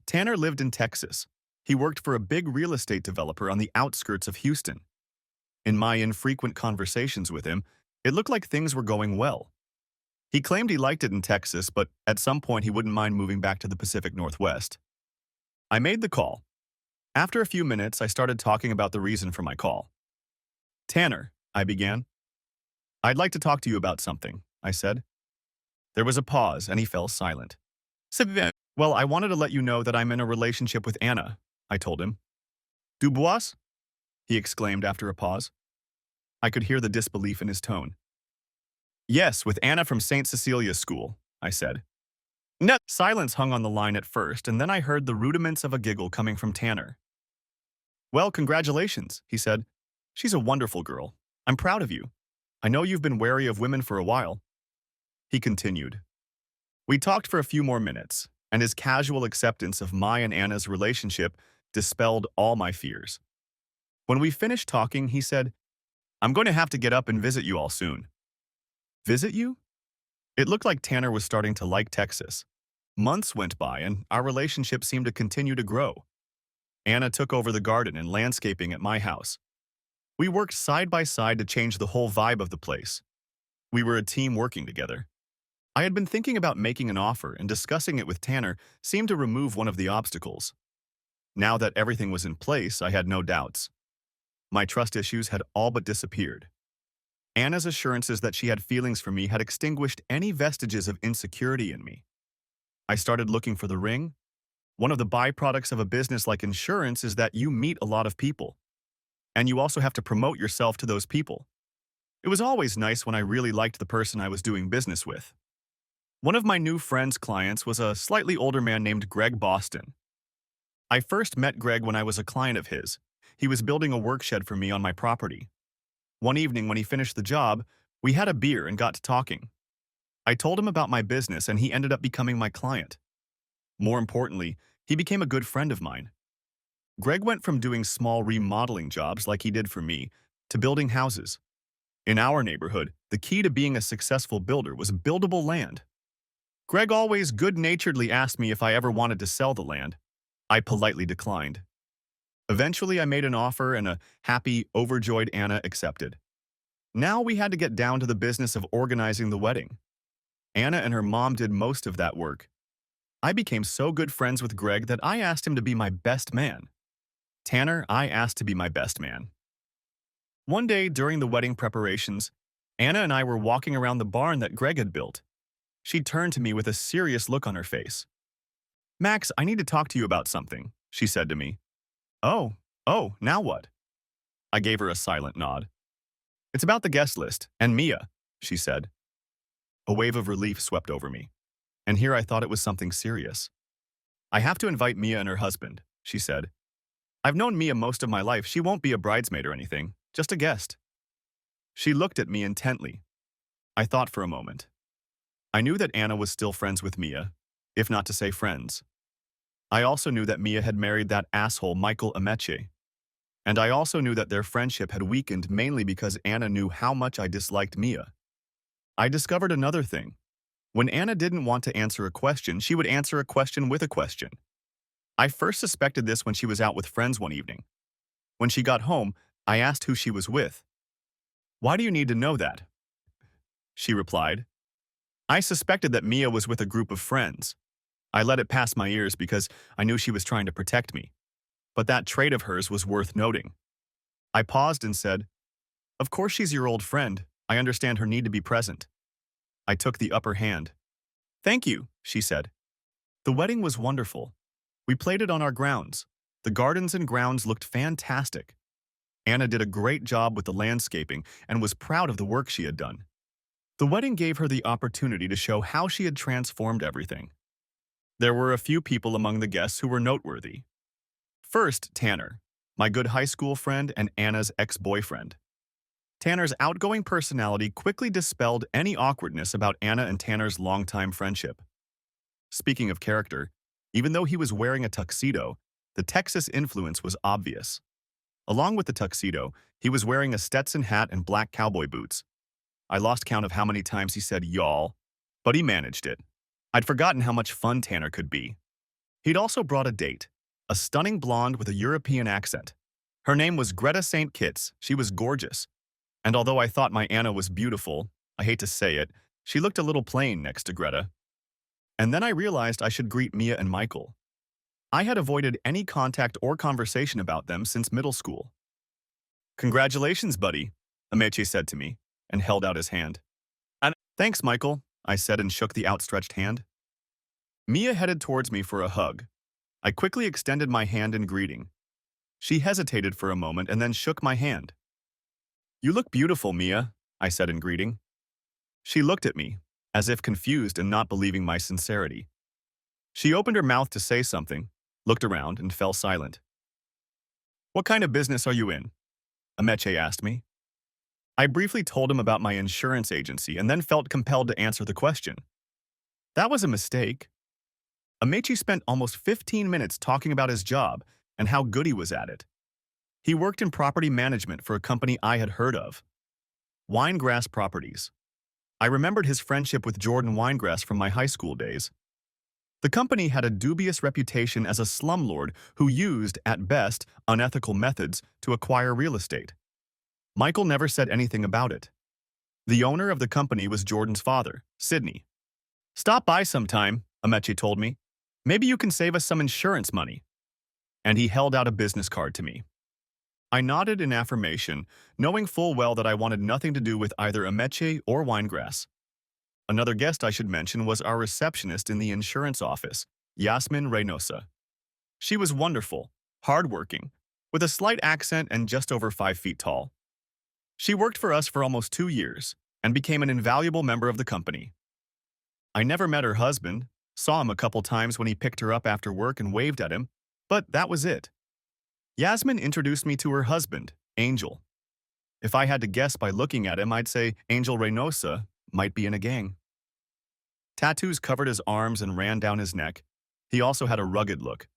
Tanner lived in Texas. He worked for a big real estate developer on the outskirts of Houston. In my infrequent conversations with him, it looked like things were going well. He claimed he liked it in Texas, but at some point he wouldn't mind moving back to the Pacific Northwest. I made the call. After a few minutes, I started talking about the reason for my call. "Tanner," I began. "I'd like to talk to you about something," I said. There was a pause, and he fell silent. "Well, I wanted to let you know that I'm in a relationship with Anna," I told him. "Dubois?" he exclaimed after a pause. I could hear the disbelief in his tone. "Yes, with Anna from St. Cecilia's School," I said. No. Silence hung on the line at first, and then I heard the rudiments of a giggle coming from Tanner. "Well, congratulations," he said. "She's a wonderful girl. I'm proud of you. I know you've been wary of women for a while." He continued. We talked for a few more minutes, and his casual acceptance of my and Anna's relationship dispelled all my fears. When we finished talking, he said, "I'm going to have to get up and visit you all soon." Visit you? It looked like Tanner was starting to like Texas. Months went by, and our relationship seemed to continue to grow. Anna took over the garden and landscaping at my house. We worked side by side to change the whole vibe of the place. We were a team working together. I had been thinking about making an offer, and discussing it with Tanner seemed to remove one of the obstacles. Now that everything was in place, I had no doubts. My trust issues had all but disappeared. Anna's assurances that she had feelings for me had extinguished any vestiges of insecurity in me. I started looking for the ring. One of the byproducts of a business like insurance is that you meet a lot of people, and you also have to promote yourself to those people. It was always nice when I really liked the person I was doing business with. One of my new friend's clients was a slightly older man named Greg Boston. I first met Greg when I was a client of his. He was building a work shed for me on my property. One evening when he finished the job, we had a beer and got to talking. I told him about my business, and he ended up becoming my client. More importantly, he became a good friend of mine. Greg went from doing small remodeling jobs like he did for me to building houses. In our neighborhood, the key to being a successful builder was buildable land. Greg always good-naturedly asked me if I ever wanted to sell the land. I politely declined. Eventually, I made an offer, and a happy, overjoyed Anna accepted. Now we had to get down to the business of organizing the wedding. Anna and her mom did most of that work. I became so good friends with Greg that I asked him to be my best man. Tanner, I asked to be my best man. One day during the wedding preparations, Anna and I were walking around the barn that Greg had built. She turned to me with a serious look on her face. "Max, I need to talk to you about something," she said to me. Oh, now what?" I gave her a silent nod. "It's about the guest list, and Mia," she said. A wave of relief swept over me, and here I thought it was something serious. "I have to invite Mia and her husband," she said. "I've known Mia most of my life. She won't be a bridesmaid or anything, just a guest." She looked at me intently. I thought for a moment. I knew that Anna was still friends with Mia, if not to say friends. I also knew that Mia had married that asshole Michael Ameche. And I also knew that their friendship had weakened mainly because Anna knew how much I disliked Mia. I discovered another thing. When Anna didn't want to answer a question, she would answer a question with a question. I first suspected this when she was out with friends one evening. When she got home, I asked who she was with. "Why do you need to know that?" she replied. I suspected that Mia was with a group of friends. I let it pass my ears because I knew she was trying to protect me. But that trait of hers was worth noting. I paused and said, "Of course she's your old friend. I understand her need to be present." I took the upper hand. "Thank you," she said. The wedding was wonderful. We played it on our grounds. The gardens and grounds looked fantastic. Anna did a great job with the landscaping and was proud of the work she had done. The wedding gave her the opportunity to show how she had transformed everything. There were a few people among the guests who were noteworthy. First, Tanner, my good high school friend and Anna's ex-boyfriend. Tanner's outgoing personality quickly dispelled any awkwardness about Anna and Tanner's longtime friendship. Speaking of character, even though he was wearing a tuxedo, the Texas influence was obvious. Along with the tuxedo, he was wearing a Stetson hat and black cowboy boots. I lost count of how many times he said "y'all," but he managed it. I'd forgotten how much fun Tanner could be. He'd also brought a date, a stunning blonde with a European accent. Her name was Greta St. Kitts. She was gorgeous. And although I thought my Anna was beautiful, I hate to say it, she looked a little plain next to Greta. And then I realized I should greet Mia and Michael. I had avoided any contact or conversation about them since middle school. "Congratulations, buddy," Ameche said to me, and held out his hand. "Thanks, Michael," I said and shook the outstretched hand. Mia headed towards me for a hug. I quickly extended my hand in greeting. She hesitated for a moment and then shook my hand. "You look beautiful, Mia," I said in greeting. She looked at me, as if confused and not believing my sincerity. She opened her mouth to say something, looked around, and fell silent. "What kind of business are you in?" Ameche asked me. I briefly told him about my insurance agency and then felt compelled to answer the question. That was a mistake. Ameche spent almost 15 minutes talking about his job and how good he was at it. He worked in property management for a company I had heard of, Winegrass Properties. I remembered his friendship with Jordan Winegrass from my high school days. The company had a dubious reputation as a slumlord who used, at best, unethical methods to acquire real estate. Michael never said anything about it. The owner of the company was Jordan's father, Sidney. "Stop by sometime," Ameche told me. "Maybe you can save us some insurance money." And he held out a business card to me. I nodded in affirmation, knowing full well that I wanted nothing to do with either Ameche or Winegrass. Another guest I should mention was our receptionist in the insurance office, Yasmin Reynosa. She was wonderful, hardworking, with a slight accent and just over 5 feet tall. She worked for us for almost 2 years and became an invaluable member of the company. I never met her husband, saw him a couple times when he picked her up after work and waved at him, but that was it. Yasmin introduced me to her husband, Angel. If I had to guess by looking at him, I'd say Angel Reynosa might be in a gang. Tattoos covered his arms and ran down his neck. He also had a rugged look,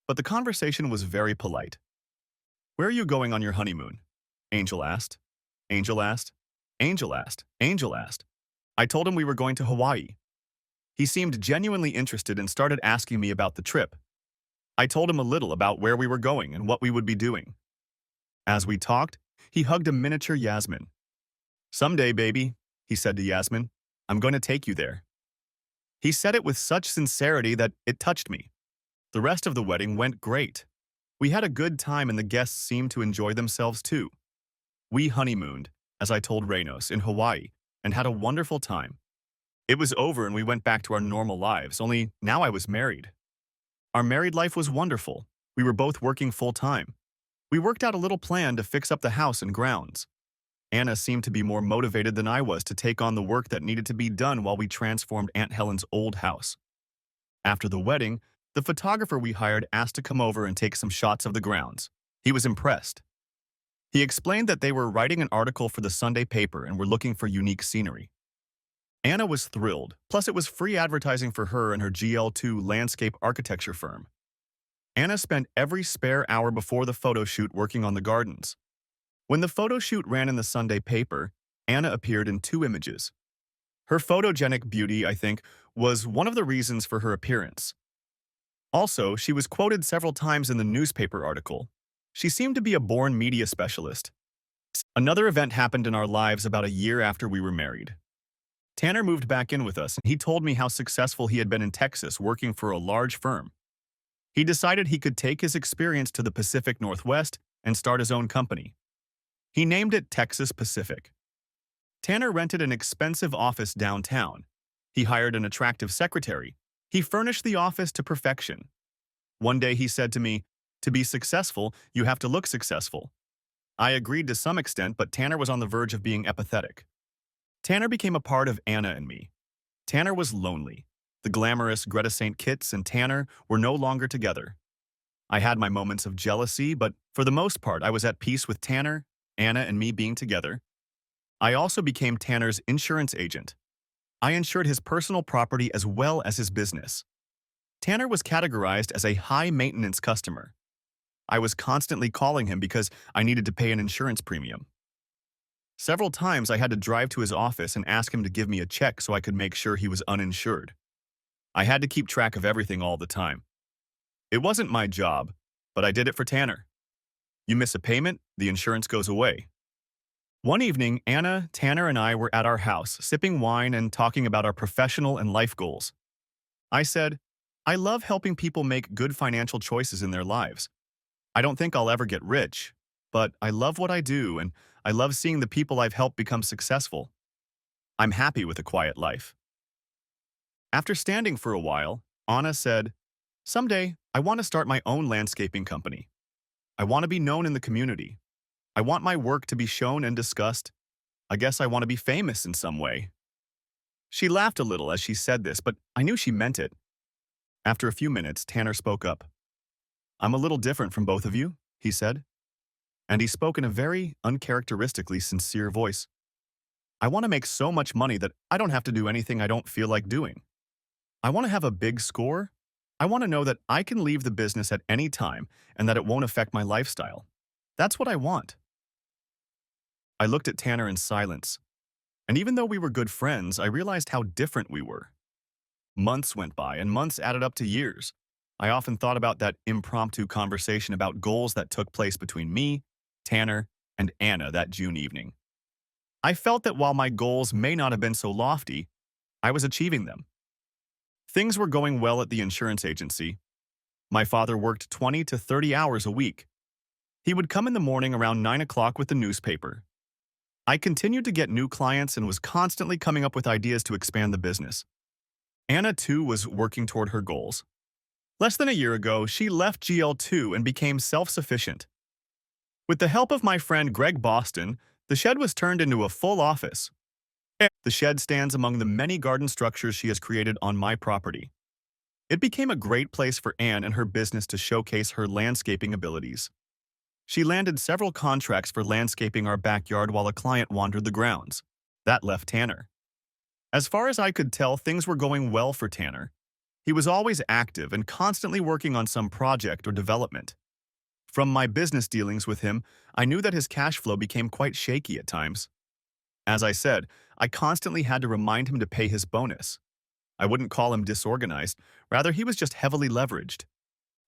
but the conversation was very polite. "Where are you going on your honeymoon?" Angel asked. Angel asked. Angel asked. Angel asked. I told him we were going to Hawaii. He seemed genuinely interested and started asking me about the trip. I told him a little about where we were going and what we would be doing. As we talked, he hugged a miniature Yasmin. "Someday, baby," he said to Yasmin, "I'm going to take you there." He said it with such sincerity that it touched me. The rest of the wedding went great. We had a good time and the guests seemed to enjoy themselves too. We honeymooned, as I told Reynos, in Hawaii, and had a wonderful time. It was over and we went back to our normal lives, only now I was married. Our married life was wonderful. We were both working full-time. We worked out a little plan to fix up the house and grounds. Anna seemed to be more motivated than I was to take on the work that needed to be done while we transformed Aunt Helen's old house. After the wedding, the photographer we hired asked to come over and take some shots of the grounds. He was impressed. He explained that they were writing an article for the Sunday paper and were looking for unique scenery. Anna was thrilled, plus it was free advertising for her and her GL2 landscape architecture firm. Anna spent every spare hour before the photo shoot working on the gardens. When the photo shoot ran in the Sunday paper, Anna appeared in 2 images. Her photogenic beauty, I think, was one of the reasons for her appearance. Also, she was quoted several times in the newspaper article. She seemed to be a born media specialist. Another event happened in our lives about a year after we were married. Tanner moved back in with us, and he told me how successful he had been in Texas working for a large firm. He decided he could take his experience to the Pacific Northwest and start his own company. He named it Texas Pacific. Tanner rented an expensive office downtown. He hired an attractive secretary. He furnished the office to perfection. One day he said to me, "To be successful, you have to look successful." I agreed to some extent, but Tanner was on the verge of being apathetic. Tanner became a part of Anna and me. Tanner was lonely. The glamorous Greta St. Kitts and Tanner were no longer together. I had my moments of jealousy, but for the most part, I was at peace with Tanner, Anna, and me being together. I also became Tanner's insurance agent. I insured his personal property as well as his business. Tanner was categorized as a high-maintenance customer. I was constantly calling him because I needed to pay an insurance premium. Several times I had to drive to his office and ask him to give me a check so I could make sure he was uninsured. I had to keep track of everything all the time. It wasn't my job, but I did it for Tanner. You miss a payment, the insurance goes away. One evening, Anna, Tanner, and I were at our house, sipping wine and talking about our professional and life goals. I said, "I love helping people make good financial choices in their lives. I don't think I'll ever get rich, but I love what I do and I love seeing the people I've helped become successful. I'm happy with a quiet life." After standing for a while, Anna said, "Someday, I want to start my own landscaping company. I want to be known in the community. I want my work to be shown and discussed. I guess I want to be famous in some way." She laughed a little as she said this, but I knew she meant it. After a few minutes, Tanner spoke up. "I'm a little different from both of you," he said. And he spoke in a very uncharacteristically sincere voice. "I want to make so much money that I don't have to do anything I don't feel like doing. I want to have a big score. I want to know that I can leave the business at any time and that it won't affect my lifestyle. That's what I want." I looked at Tanner in silence, and even though we were good friends, I realized how different we were. Months went by, and months added up to years. I often thought about that impromptu conversation about goals that took place between me, Tanner, and Anna that June evening. I felt that while my goals may not have been so lofty, I was achieving them. Things were going well at the insurance agency. My father worked 20 to 30 hours a week. He would come in the morning around 9 o'clock with the newspaper. I continued to get new clients and was constantly coming up with ideas to expand the business. Anna, too, was working toward her goals. Less than a year ago, she left GL2 and became self-sufficient. With the help of my friend Greg Boston, the shed was turned into a full office. The shed stands among the many garden structures she has created on my property. It became a great place for Anne and her business to showcase her landscaping abilities. She landed several contracts for landscaping our backyard while a client wandered the grounds. That left Tanner. As far as I could tell, things were going well for Tanner. He was always active and constantly working on some project or development. From my business dealings with him, I knew that his cash flow became quite shaky at times. As I said, I constantly had to remind him to pay his bonus. I wouldn't call him disorganized, rather he was just heavily leveraged.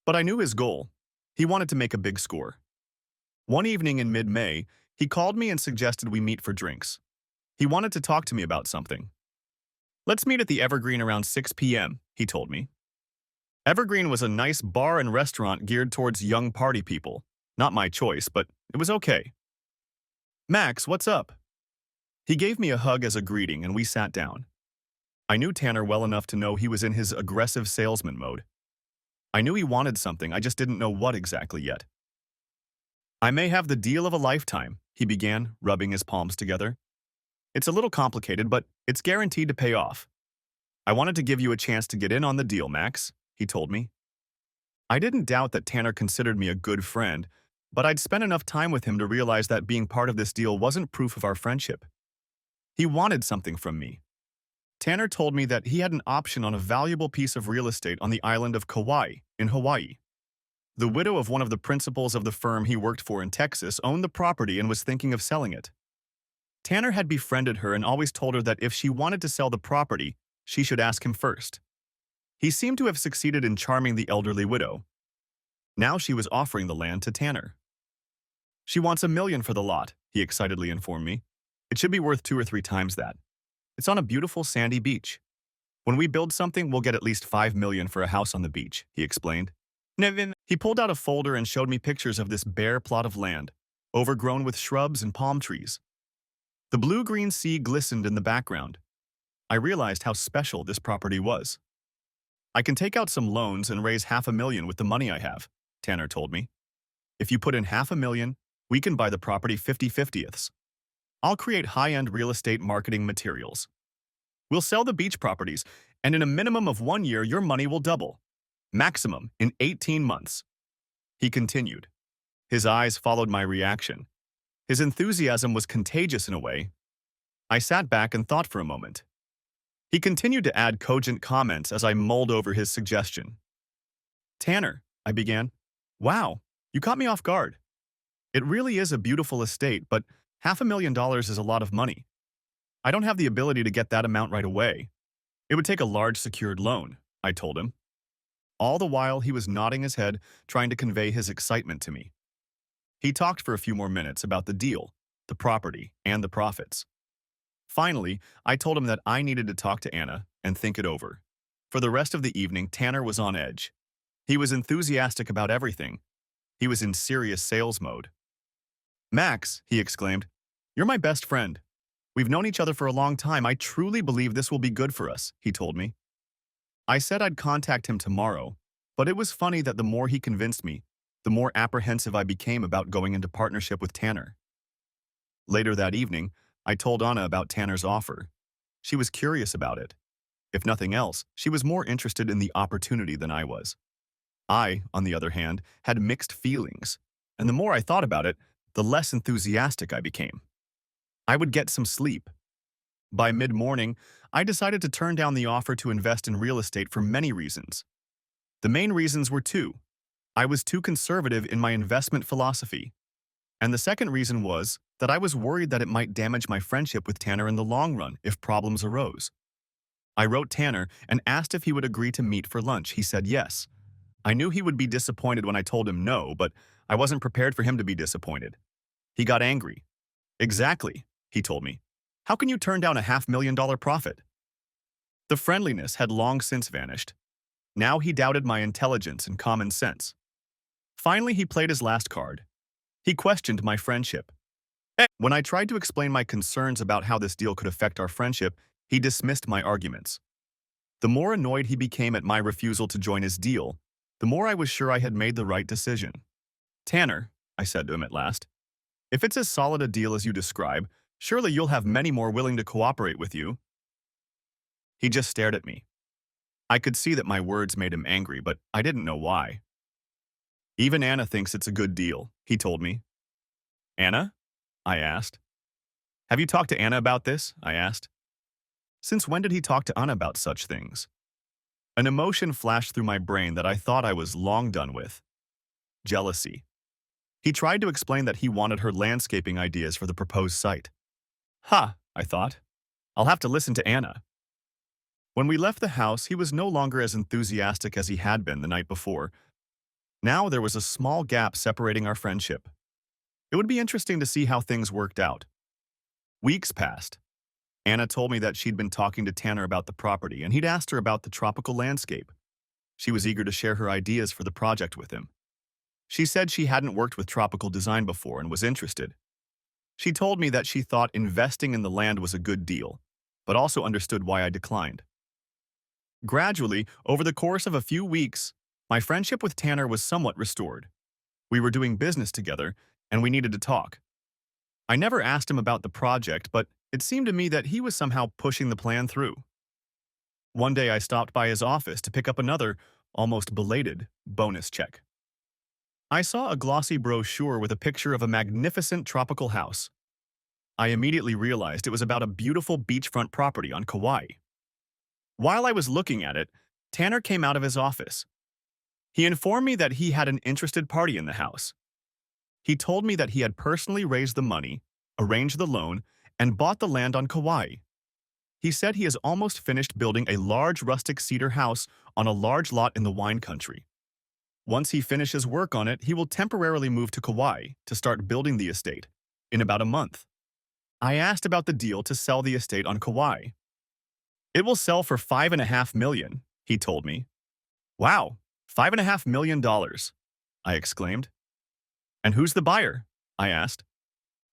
But I knew his goal. He wanted to make a big score. One evening in mid-May, he called me and suggested we meet for drinks. He wanted to talk to me about something. "Let's meet at the Evergreen around 6 p.m., he told me. Evergreen was a nice bar and restaurant geared towards young party people. Not my choice, but it was okay. "Max, what's up?" He gave me a hug as a greeting and we sat down. I knew Tanner well enough to know he was in his aggressive salesman mode. I knew he wanted something, I just didn't know what exactly yet. "I may have the deal of a lifetime," he began, rubbing his palms together. "It's a little complicated, but it's guaranteed to pay off. I wanted to give you a chance to get in on the deal, Max," he told me. I didn't doubt that Tanner considered me a good friend, but I'd spent enough time with him to realize that being part of this deal wasn't proof of our friendship. He wanted something from me. Tanner told me that he had an option on a valuable piece of real estate on the island of Kauai, in Hawaii. The widow of one of the principals of the firm he worked for in Texas owned the property and was thinking of selling it. Tanner had befriended her and always told her that if she wanted to sell the property, she should ask him first. He seemed to have succeeded in charming the elderly widow. Now she was offering the land to Tanner. "She wants $1 million for the lot," he excitedly informed me. "It should be worth 2 or 3 times that. It's on a beautiful sandy beach. When we build something, we'll get at least $5 million for a house on the beach," he explained. He pulled out a folder and showed me pictures of this bare plot of land, overgrown with shrubs and palm trees. The blue-green sea glistened in the background. I realized how special this property was. "I can take out some loans and raise $500,000 with the money I have," Tanner told me. "If you put in $500,000, we can buy the property 50/50ths. I'll create high-end real estate marketing materials. We'll sell the beach properties, and in a minimum of 1 year, your money will double. Maximum in 18 months. He continued. His eyes followed my reaction. His enthusiasm was contagious in a way. I sat back and thought for a moment. He continued to add cogent comments as I mulled over his suggestion. "Tanner," I began. "Wow, you caught me off guard. It really is a beautiful estate, but $500,000 is a lot of money. I don't have the ability to get that amount right away. It would take a large secured loan," I told him. All the while, he was nodding his head, trying to convey his excitement to me. He talked for a few more minutes about the deal, the property, and the profits. Finally, I told him that I needed to talk to Anna and think it over. For the rest of the evening, Tanner was on edge. He was enthusiastic about everything. He was in serious sales mode. "Max," he exclaimed, "you're my best friend. We've known each other for a long time. I truly believe this will be good for us," he told me. I said I'd contact him tomorrow, but it was funny that the more he convinced me, the more apprehensive I became about going into partnership with Tanner. Later that evening, I told Anna about Tanner's offer. She was curious about it. If nothing else, she was more interested in the opportunity than I was. I, on the other hand, had mixed feelings, and the more I thought about it, the less enthusiastic I became. I would get some sleep. By mid-morning, I decided to turn down the offer to invest in real estate for many reasons. The main reasons were 2. I was too conservative in my investment philosophy. And the second reason was that I was worried that it might damage my friendship with Tanner in the long run if problems arose. I wrote Tanner and asked if he would agree to meet for lunch. He said yes. I knew he would be disappointed when I told him no, but I wasn't prepared for him to be disappointed. He got angry. Exactly, he told me. How can you turn down a $500,000 profit? The friendliness had long since vanished. Now he doubted my intelligence and common sense. Finally, he played his last card. He questioned my friendship. When I tried to explain my concerns about how this deal could affect our friendship, he dismissed my arguments. The more annoyed he became at my refusal to join his deal, the more I was sure I had made the right decision. Tanner, I said to him at last, if it's as solid a deal as you describe, surely you'll have many more willing to cooperate with you. He just stared at me. I could see that my words made him angry, but I didn't know why. Even Anna thinks it's a good deal, he told me. Anna? I asked. Have you talked to Anna about this? I asked. Since when did he talk to Anna about such things? An emotion flashed through my brain that I thought I was long done with. Jealousy. He tried to explain that he wanted her landscaping ideas for the proposed site. Ha, I thought. I'll have to listen to Anna. When we left the house, he was no longer as enthusiastic as he had been the night before. Now there was a small gap separating our friendship. It would be interesting to see how things worked out. Weeks passed. Anna told me that she'd been talking to Tanner about the property, and he'd asked her about the tropical landscape. She was eager to share her ideas for the project with him. She said she hadn't worked with tropical design before and was interested. She told me that she thought investing in the land was a good deal, but also understood why I declined. Gradually, over the course of a few weeks, my friendship with Tanner was somewhat restored. We were doing business together, and we needed to talk. I never asked him about the project, but it seemed to me that he was somehow pushing the plan through. One day I stopped by his office to pick up another, almost belated, bonus check. I saw a glossy brochure with a picture of a magnificent tropical house. I immediately realized it was about a beautiful beachfront property on Kauai. While I was looking at it, Tanner came out of his office. He informed me that he had an interested party in the house. He told me that he had personally raised the money, arranged the loan, and bought the land on Kauai. He said he has almost finished building a large rustic cedar house on a large lot in the wine country. Once he finishes work on it, he will temporarily move to Kauai to start building the estate in about a month. I asked about the deal to sell the estate on Kauai. It will sell for $5.5 million, he told me. Wow, $5.5 million, I exclaimed. And who's the buyer? I asked.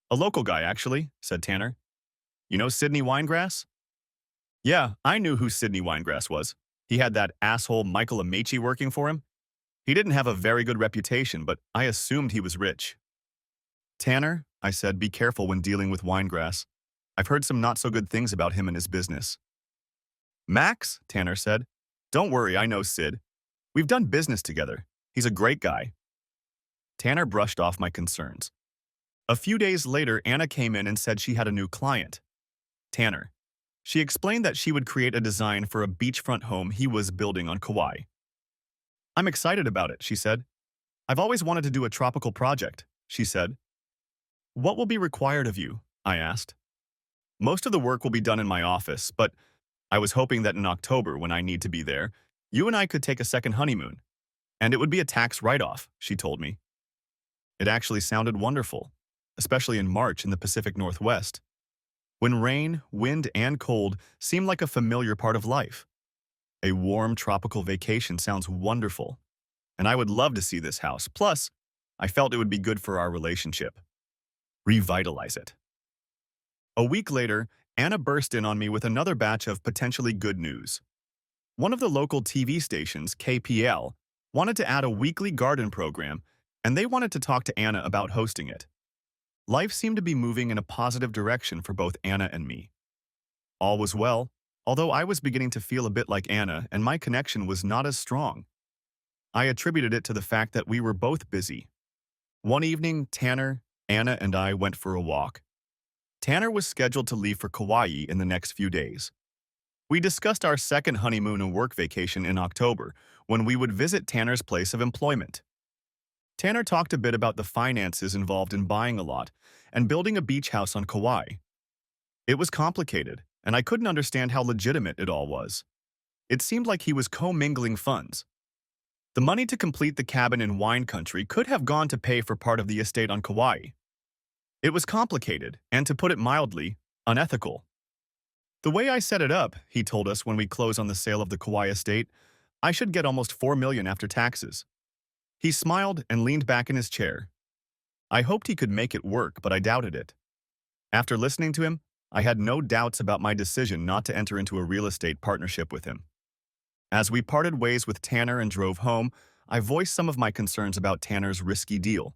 A local guy, actually, said Tanner. You know Sidney Winegrass? Yeah, I knew who Sidney Winegrass was. He had that asshole Michael Amici working for him. He didn't have a very good reputation, but I assumed he was rich. Tanner, I said, be careful when dealing with Winegrass. I've heard some not-so-good things about him and his business. Max, Tanner said, don't worry, I know Sid. We've done business together. He's a great guy. Tanner brushed off my concerns. A few days later, Anna came in and said she had a new client. Tanner. She explained that she would create a design for a beachfront home he was building on Kauai. I'm excited about it, she said. I've always wanted to do a tropical project, she said. What will be required of you? I asked. Most of the work will be done in my office, but I was hoping that in October, when I need to be there, you and I could take a second honeymoon. And it would be a tax write-off, she told me. It actually sounded wonderful, especially in March in the Pacific Northwest, when rain, wind, and cold seem like a familiar part of life. A warm tropical vacation sounds wonderful, and I would love to see this house. Plus, I felt it would be good for our relationship. Revitalize it. A week later, Anna burst in on me with another batch of potentially good news. One of the local TV stations, KPL, wanted to add a weekly garden program, and they wanted to talk to Anna about hosting it. Life seemed to be moving in a positive direction for both Anna and me. All was well, although I was beginning to feel a bit like Anna and my connection was not as strong. I attributed it to the fact that we were both busy. One evening, Tanner, Anna, and I went for a walk. Tanner was scheduled to leave for Kauai in the next few days. We discussed our second honeymoon and work vacation in October, when we would visit Tanner's place of employment. Tanner talked a bit about the finances involved in buying a lot and building a beach house on Kauai. It was complicated, and I couldn't understand how legitimate it all was. It seemed like he was commingling funds. The money to complete the cabin in wine country could have gone to pay for part of the estate on Kauai. It was complicated, and to put it mildly, unethical. The way I set it up, he told us when we close on the sale of the Kauai estate, I should get almost $4 million after taxes. He smiled and leaned back in his chair. I hoped he could make it work, but I doubted it. After listening to him, I had no doubts about my decision not to enter into a real estate partnership with him. As we parted ways with Tanner and drove home, I voiced some of my concerns about Tanner's risky deal.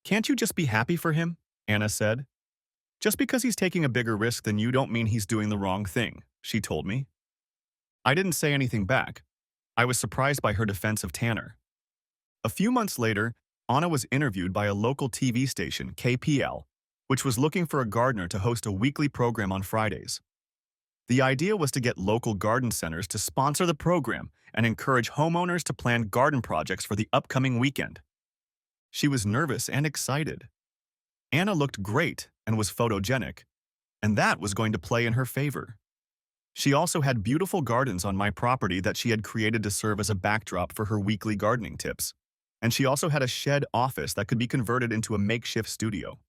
"Can't you just be happy for him?" Anna said. "Just because he's taking a bigger risk than you don't mean he's doing the wrong thing," she told me. I didn't say anything back. I was surprised by her defense of Tanner. A few months later, Anna was interviewed by a local TV station, KPL, which was looking for a gardener to host a weekly program on Fridays. The idea was to get local garden centers to sponsor the program and encourage homeowners to plan garden projects for the upcoming weekend. She was nervous and excited. Anna looked great and was photogenic, and that was going to play in her favor. She also had beautiful gardens on my property that she had created to serve as a backdrop for her weekly gardening tips. And she also had a shed office that could be converted into a makeshift studio.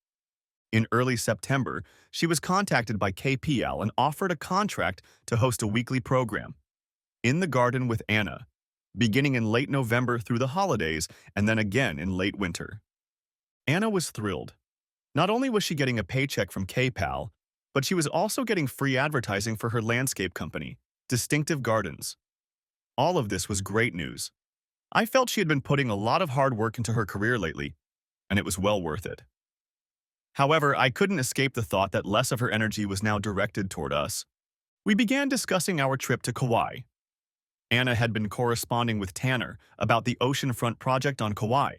In early September, she was contacted by KPL and offered a contract to host a weekly program, In the Garden with Anna, beginning in late November through the holidays and then again in late winter. Anna was thrilled. Not only was she getting a paycheck from KPAL, but she was also getting free advertising for her landscape company, Distinctive Gardens. All of this was great news. I felt she had been putting a lot of hard work into her career lately, and it was well worth it. However, I couldn't escape the thought that less of her energy was now directed toward us. We began discussing our trip to Kauai. Anna had been corresponding with Tanner about the oceanfront project on Kauai.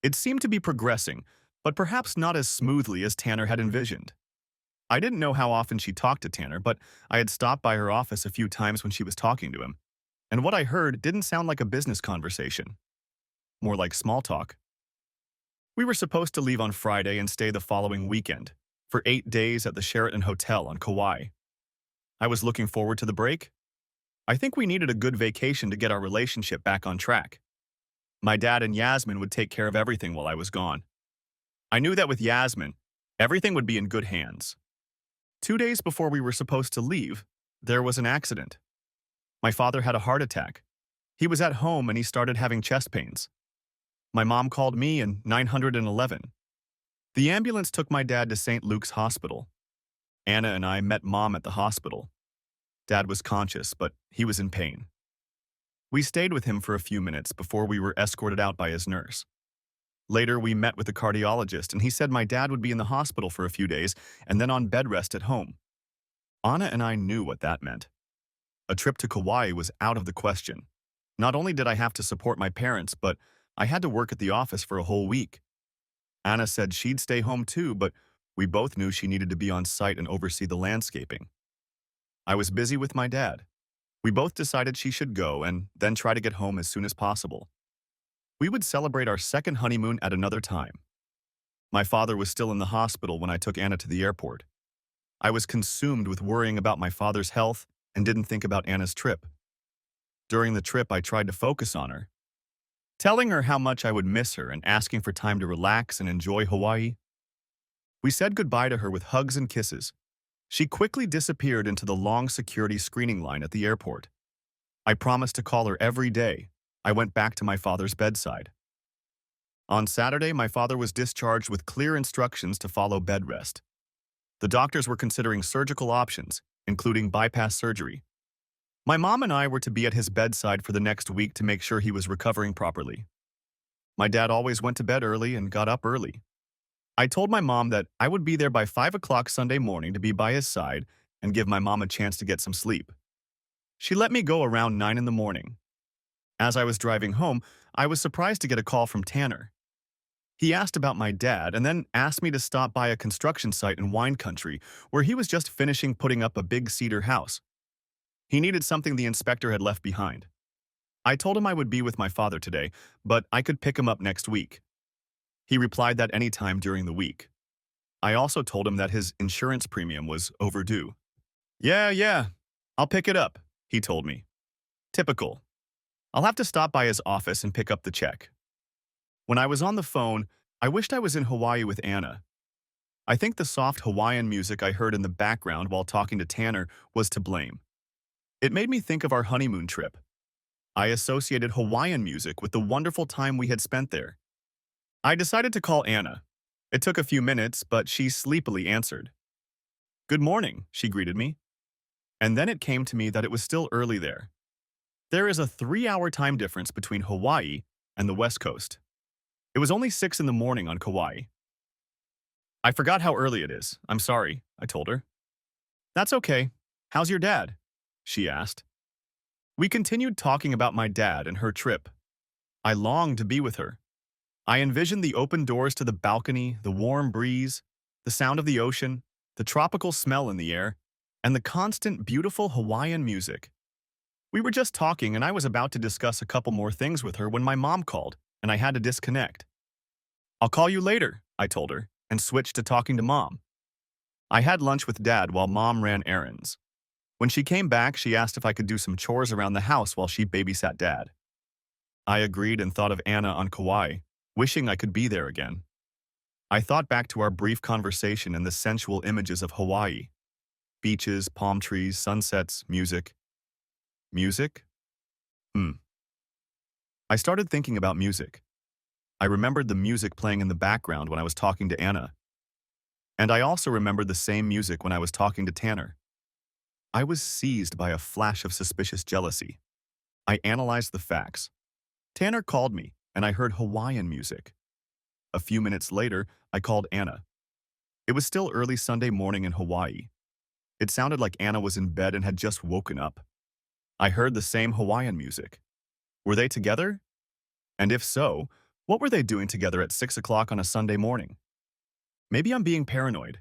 It seemed to be progressing, but perhaps not as smoothly as Tanner had envisioned. I didn't know how often she talked to Tanner, but I had stopped by her office a few times when she was talking to him, and what I heard didn't sound like a business conversation. More like small talk. We were supposed to leave on Friday and stay the following weekend, for 8 days at the Sheraton Hotel on Kauai. I was looking forward to the break. I think we needed a good vacation to get our relationship back on track. My dad and Yasmin would take care of everything while I was gone. I knew that with Yasmin, everything would be in good hands. 2 days before we were supposed to leave, there was an accident. My father had a heart attack. He was at home and he started having chest pains. My mom called me in 911. The ambulance took my dad to St. Luke's Hospital. Anna and I met Mom at the hospital. Dad was conscious, but he was in pain. We stayed with him for a few minutes before we were escorted out by his nurse. Later, we met with a cardiologist, and he said my dad would be in the hospital for a few days and then on bed rest at home. Anna and I knew what that meant. A trip to Kauai was out of the question. Not only did I have to support my parents, but I had to work at the office for a whole week. Anna said she'd stay home too, but we both knew she needed to be on site and oversee the landscaping. I was busy with my dad. We both decided she should go and then try to get home as soon as possible. We would celebrate our second honeymoon at another time. My father was still in the hospital when I took Anna to the airport. I was consumed with worrying about my father's health and didn't think about Anna's trip. During the trip, I tried to focus on her, telling her how much I would miss her and asking for time to relax and enjoy Hawaii. We said goodbye to her with hugs and kisses. She quickly disappeared into the long security screening line at the airport. I promised to call her every day. I went back to my father's bedside. On Saturday, my father was discharged with clear instructions to follow bed rest. The doctors were considering surgical options, including bypass surgery. My mom and I were to be at his bedside for the next week to make sure he was recovering properly. My dad always went to bed early and got up early. I told my mom that I would be there by 5 o'clock Sunday morning to be by his side and give my mom a chance to get some sleep. She let me go around 9 in the morning. As I was driving home, I was surprised to get a call from Tanner. He asked about my dad and then asked me to stop by a construction site in wine country where he was just finishing putting up a big cedar house. He needed something the inspector had left behind. I told him I would be with my father today, but I could pick him up next week. He replied that any time during the week. I also told him that his insurance premium was overdue. Yeah, I'll pick it up, he told me. Typical. I'll have to stop by his office and pick up the check. When I was on the phone, I wished I was in Hawaii with Anna. I think the soft Hawaiian music I heard in the background while talking to Tanner was to blame. It made me think of our honeymoon trip. I associated Hawaiian music with the wonderful time we had spent there. I decided to call Anna. It took a few minutes, but she sleepily answered. Good morning, she greeted me. And then it came to me that it was still early there. There is a 3-hour time difference between Hawaii and the West Coast. It was only 6 in the morning on Kauai. I forgot how early it is. I'm sorry, I told her. That's okay. How's your dad? She asked. We continued talking about my dad and her trip. I longed to be with her. I envisioned the open doors to the balcony, the warm breeze, the sound of the ocean, the tropical smell in the air, and the constant, beautiful Hawaiian music. We were just talking, and I was about to discuss a couple more things with her when my mom called, and I had to disconnect. I'll call you later, I told her, and switched to talking to Mom. I had lunch with Dad while Mom ran errands. When she came back, she asked if I could do some chores around the house while she babysat Dad. I agreed and thought of Anna on Kauai, wishing I could be there again. I thought back to our brief conversation and the sensual images of Hawaii. Beaches, palm trees, sunsets, music. Music? I started thinking about music. I remembered the music playing in the background when I was talking to Anna. And I also remembered the same music when I was talking to Tanner. I was seized by a flash of suspicious jealousy. I analyzed the facts. Tanner called me, and I heard Hawaiian music. A few minutes later, I called Anna. It was still early Sunday morning in Hawaii. It sounded like Anna was in bed and had just woken up. I heard the same Hawaiian music. Were they together? And if so, what were they doing together at 6 o'clock on a Sunday morning? Maybe I'm being paranoid.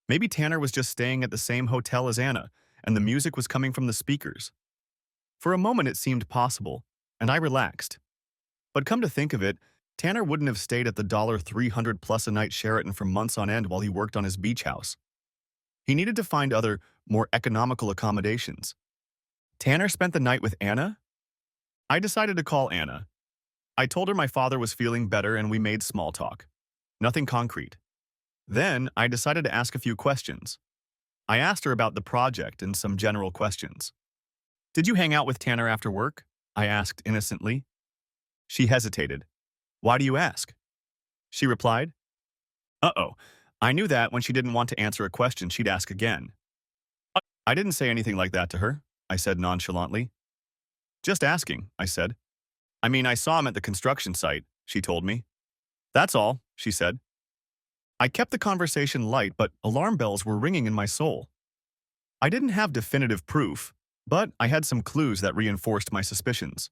Maybe Tanner was just staying at the same hotel as Anna, and the music was coming from the speakers. For a moment it seemed possible, and I relaxed. But come to think of it, Tanner wouldn't have stayed at the $300 plus a night Sheraton for months on end while he worked on his beach house. He needed to find other, more economical accommodations. Tanner spent the night with Anna? I decided to call Anna. I told her my father was feeling better and we made small talk. Nothing concrete. Then I decided to ask a few questions. I asked her about the project and some general questions. Did you hang out with Tanner after work? I asked innocently. She hesitated. Why do you ask? She replied. Uh-oh. I knew that when she didn't want to answer a question, she'd ask again. I didn't say anything like that to her, I said nonchalantly. Just asking, I said. I mean, I saw him at the construction site, she told me. That's all, she said. I kept the conversation light, but alarm bells were ringing in my soul. I didn't have definitive proof, but I had some clues that reinforced my suspicions.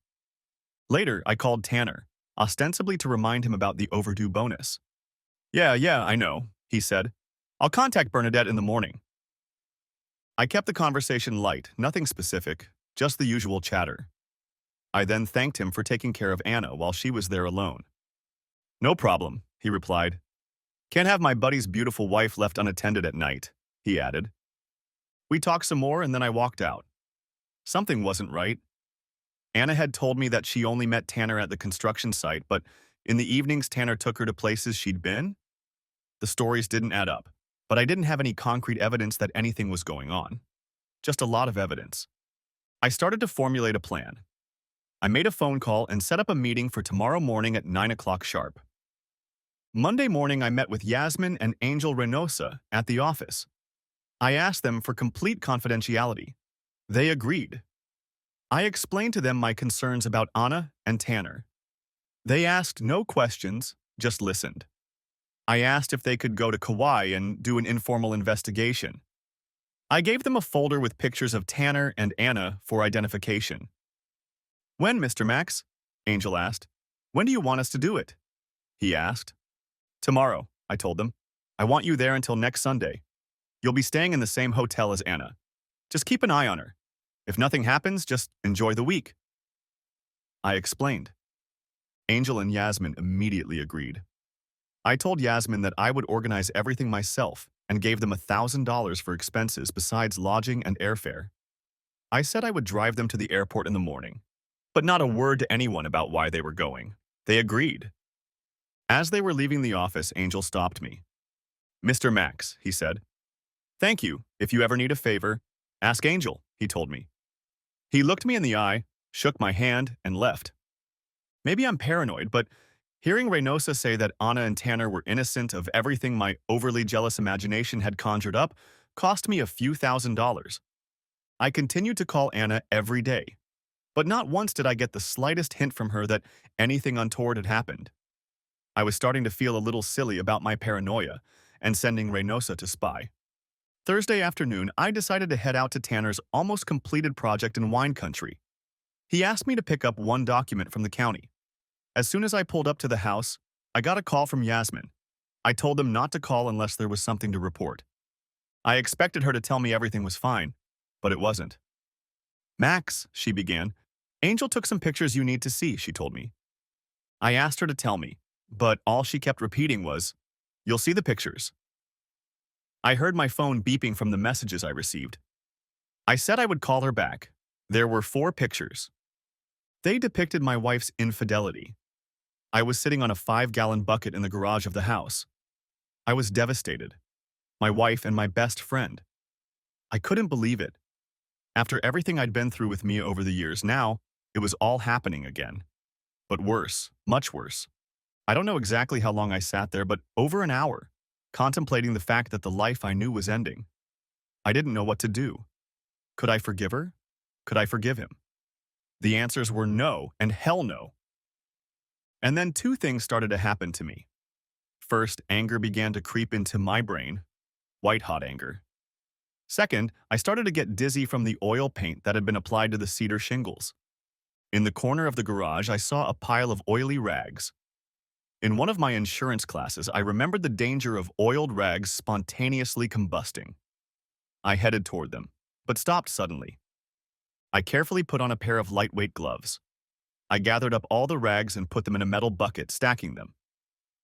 Later, I called Tanner, ostensibly to remind him about the overdue bonus. Yeah, I know, he said. I'll contact Bernadette in the morning. I kept the conversation light, nothing specific, just the usual chatter. I then thanked him for taking care of Anna while she was there alone. No problem, he replied. Can't have my buddy's beautiful wife left unattended at night, he added. We talked some more and then I walked out. Something wasn't right. Anna had told me that she only met Tanner at the construction site, but in the evenings Tanner took her to places she'd been? The stories didn't add up, but I didn't have any concrete evidence that anything was going on. Just a lot of evidence. I started to formulate a plan. I made a phone call and set up a meeting for tomorrow morning at 9 o'clock sharp. Monday morning, I met with Yasmin and Angel Reynosa at the office. I asked them for complete confidentiality. They agreed. I explained to them my concerns about Anna and Tanner. They asked no questions, just listened. I asked if they could go to Kauai and do an informal investigation. I gave them a folder with pictures of Tanner and Anna for identification. When, Mr. Max? Angel asked. When do you want us to do it? He asked. Tomorrow, I told them. I want you there until next Sunday. You'll be staying in the same hotel as Anna. Just keep an eye on her. If nothing happens, just enjoy the week. I explained. Angel and Yasmin immediately agreed. I told Yasmin that I would organize everything myself and gave them $1,000 for expenses besides lodging and airfare. I said I would drive them to the airport in the morning, but not a word to anyone about why they were going. They agreed. As they were leaving the office, Angel stopped me. "Mr. Max," he said. "Thank you. If you ever need a favor, ask Angel," he told me. He looked me in the eye, shook my hand, and left. Maybe I'm paranoid, but hearing Reynosa say that Anna and Tanner were innocent of everything my overly jealous imagination had conjured up cost me a few $1,000s. I continued to call Anna every day, but not once did I get the slightest hint from her that anything untoward had happened. I was starting to feel a little silly about my paranoia and sending Reynosa to spy. Thursday afternoon, I decided to head out to Tanner's almost completed project in wine country. He asked me to pick up one document from the county. As soon as I pulled up to the house, I got a call from Yasmin. I told them not to call unless there was something to report. I expected her to tell me everything was fine, but it wasn't. "Max," she began, "Angel took some pictures you need to see," she told me. I asked her to tell me, but all she kept repeating was, "You'll see the pictures." I heard my phone beeping from the messages I received. I said I would call her back. There were 4 pictures. They depicted my wife's infidelity. I was sitting on a 5-gallon bucket in the garage of the house. I was devastated. My wife and my best friend. I couldn't believe it. After everything I'd been through with Mia over the years, now it was all happening again. But worse, much worse. I don't know exactly how long I sat there, but over an hour, contemplating the fact that the life I knew was ending. I didn't know what to do. Could I forgive her? Could I forgive him? The answers were no and hell no. And then 2 things started to happen to me. First, anger began to creep into my brain, white-hot anger. Second, I started to get dizzy from the oil paint that had been applied to the cedar shingles. In the corner of the garage, I saw a pile of oily rags. In one of my insurance classes, I remembered the danger of oiled rags spontaneously combusting. I headed toward them, but stopped suddenly. I carefully put on a pair of lightweight gloves. I gathered up all the rags and put them in a metal bucket, stacking them.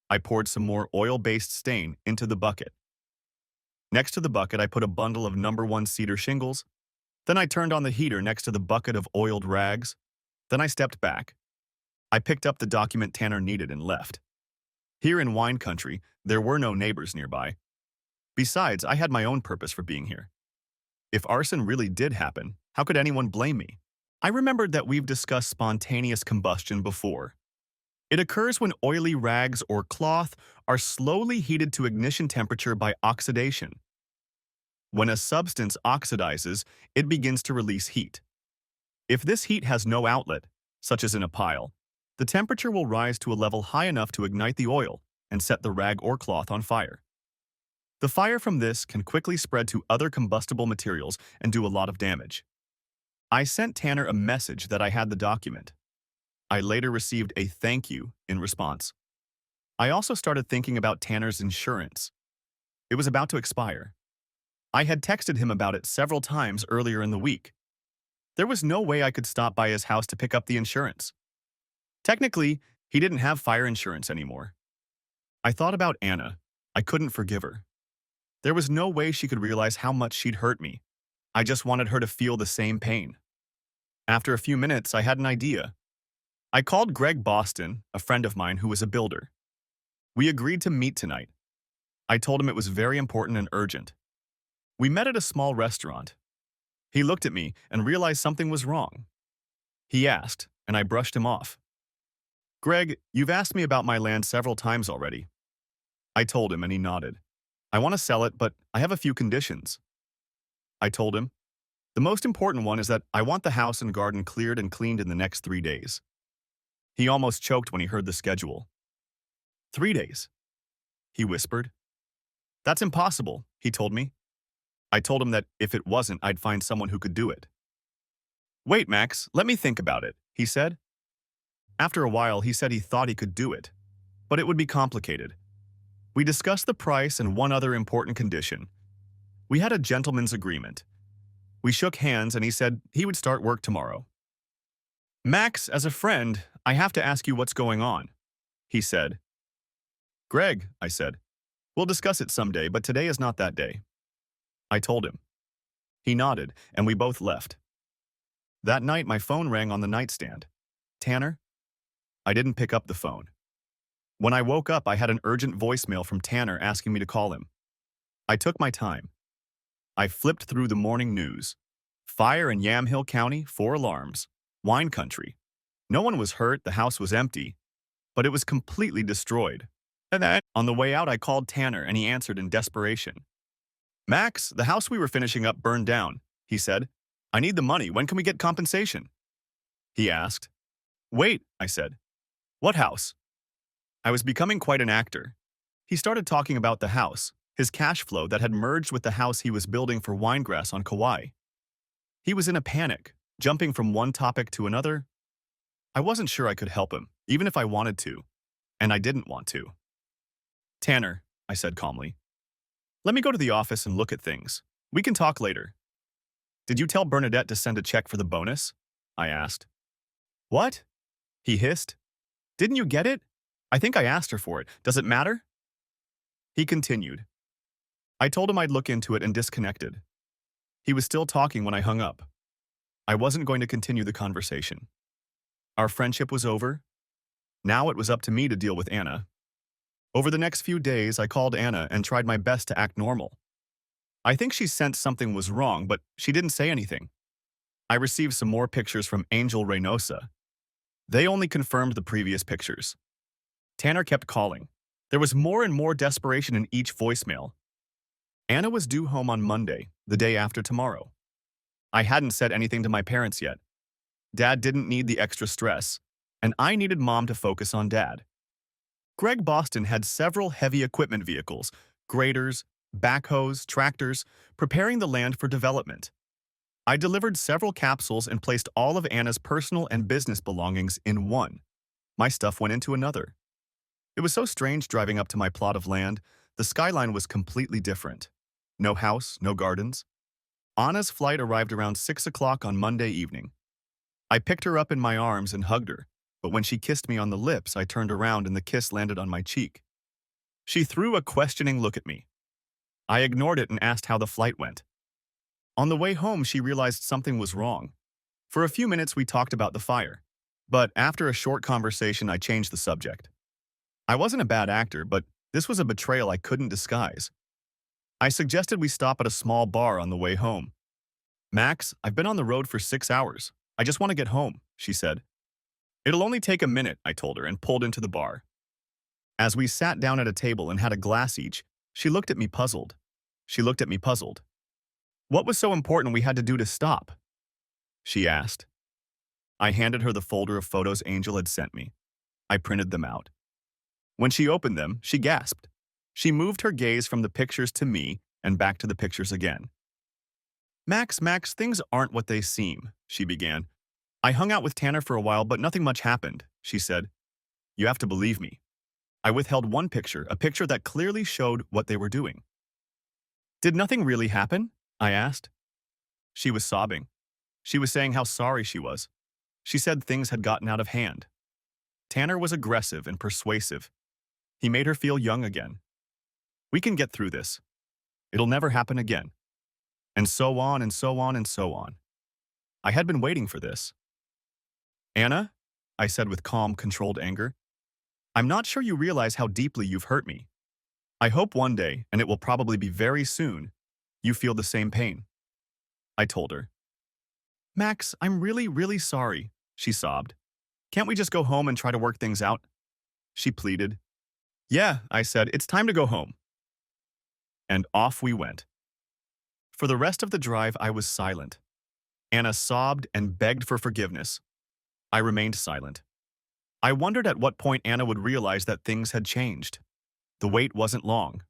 I poured some more oil-based stain into the bucket. Next to the bucket, I put a bundle of number 1 cedar shingles. Then I turned on the heater next to the bucket of oiled rags. Then I stepped back. I picked up the document Tanner needed and left. Here in wine country, there were no neighbors nearby. Besides, I had my own purpose for being here. If arson really did happen, how could anyone blame me? I remembered that we've discussed spontaneous combustion before. It occurs when oily rags or cloth are slowly heated to ignition temperature by oxidation. When a substance oxidizes, it begins to release heat. If this heat has no outlet, such as in a pile, the temperature will rise to a level high enough to ignite the oil and set the rag or cloth on fire. The fire from this can quickly spread to other combustible materials and do a lot of damage. I sent Tanner a message that I had the document. I later received a thank you in response. I also started thinking about Tanner's insurance. It was about to expire. I had texted him about it several times earlier in the week. There was no way I could stop by his house to pick up the insurance. Technically, he didn't have fire insurance anymore. I thought about Anna. I couldn't forgive her. There was no way she could realize how much she'd hurt me. I just wanted her to feel the same pain. After a few minutes, I had an idea. I called Greg Boston, a friend of mine who was a builder. We agreed to meet tonight. I told him it was very important and urgent. We met at a small restaurant. He looked at me and realized something was wrong. He asked, and I brushed him off. "Greg, you've asked me about my land several times already." I told him, and he nodded. "I want to sell it, but I have a few conditions." I told him, "The most important one is that I want the house and garden cleared and cleaned in the next 3 days." He almost choked when he heard the schedule. 3 days, he whispered. "That's impossible," he told me. I told him that if it wasn't, I'd find someone who could do it. "Wait, Max, let me think about it," he said. After a while, he said he thought he could do it, but it would be complicated. We discussed the price and one other important condition. We had a gentleman's agreement. We shook hands and he said he would start work tomorrow. "Max, as a friend, I have to ask you what's going on," he said. "Greg," I said, We'll discuss it someday, but today is not that day. I told him. He nodded, and we both left. That night, my phone rang on the nightstand. Tanner? I didn't pick up the phone. When I woke up, I had an urgent voicemail from Tanner asking me to call him. I took my time. I flipped through the morning news. Fire in Yamhill County, 4 alarms. Wine country. No one was hurt, the house was empty, but it was completely destroyed. And then, on the way out, I called Tanner, and he answered in desperation. Max, the house we were finishing up burned down, he said. I need the money. When can we get compensation? He asked. Wait, I said. What house? I was becoming quite an actor. He started talking about the house, his cash flow that had merged with the house he was building for Winegrass on Kauai. He was in a panic, jumping from one topic to another. I wasn't sure I could help him, even if I wanted to, and I didn't want to. Tanner, I said calmly. Let me go to the office and look at things. We can talk later. Did you tell Bernadette to send a check for the bonus? I asked. What? He hissed. Didn't you get it? I think I asked her for it. Does it matter? He continued. I told him I'd look into it and disconnected. He was still talking when I hung up. I wasn't going to continue the conversation. Our friendship was over. Now it was up to me to deal with Anna. Over the next few days, I called Anna and tried my best to act normal. I think she sensed something was wrong, but she didn't say anything. I received some more pictures from Angel Reynosa. They only confirmed the previous pictures. Tanner kept calling. There was more and more desperation in each voicemail. Anna was due home on Monday, the day after tomorrow. I hadn't said anything to my parents yet. Dad didn't need the extra stress, and I needed Mom to focus on Dad. Greg Boston had several heavy equipment vehicles, graders, backhoes, tractors, preparing the land for development. I delivered several capsules and placed all of Anna's personal and business belongings in one. My stuff went into another. It was so strange driving up to my plot of land. The skyline was completely different. No house, no gardens. Anna's flight arrived around 6 o'clock on Monday evening. I picked her up in my arms and hugged her, but when she kissed me on the lips, I turned around and the kiss landed on my cheek. She threw a questioning look at me. I ignored it and asked how the flight went. On the way home, she realized something was wrong. For a few minutes, we talked about the fire. But after a short conversation, I changed the subject. I wasn't a bad actor, but this was a betrayal I couldn't disguise. I suggested we stop at a small bar on the way home. Max, I've been on the road for 6 hours. I just want to get home, she said. It'll only take a minute, I told her, and pulled into the bar. As we sat down at a table and had a glass each, she looked at me puzzled. What was so important we had to do to stop? She asked. I handed her the folder of photos Angel had sent me. I printed them out. When she opened them, she gasped. She moved her gaze from the pictures to me and back to the pictures again. Max, things aren't what they seem, she began. I hung out with Tanner for a while, but nothing much happened, she said. You have to believe me. I withheld one picture, a picture that clearly showed what they were doing. Did nothing really happen? I asked. She was sobbing. She was saying how sorry she was. She said things had gotten out of hand. Tanner was aggressive and persuasive. He made her feel young again. We can get through this. It'll never happen again. And so on and so on and so on. I had been waiting for this. Anna, I said with calm, controlled anger, I'm not sure you realize how deeply you've hurt me. I hope one day, and it will probably be very soon, you feel the same pain. I told her. Max, I'm really sorry, she sobbed. Can't we just go home and try to work things out? She pleaded. Yeah, I said, it's time to go home. And off we went. For the rest of the drive, I was silent. Anna sobbed and begged for forgiveness. I remained silent. I wondered at what point Anna would realize that things had changed. The wait wasn't long.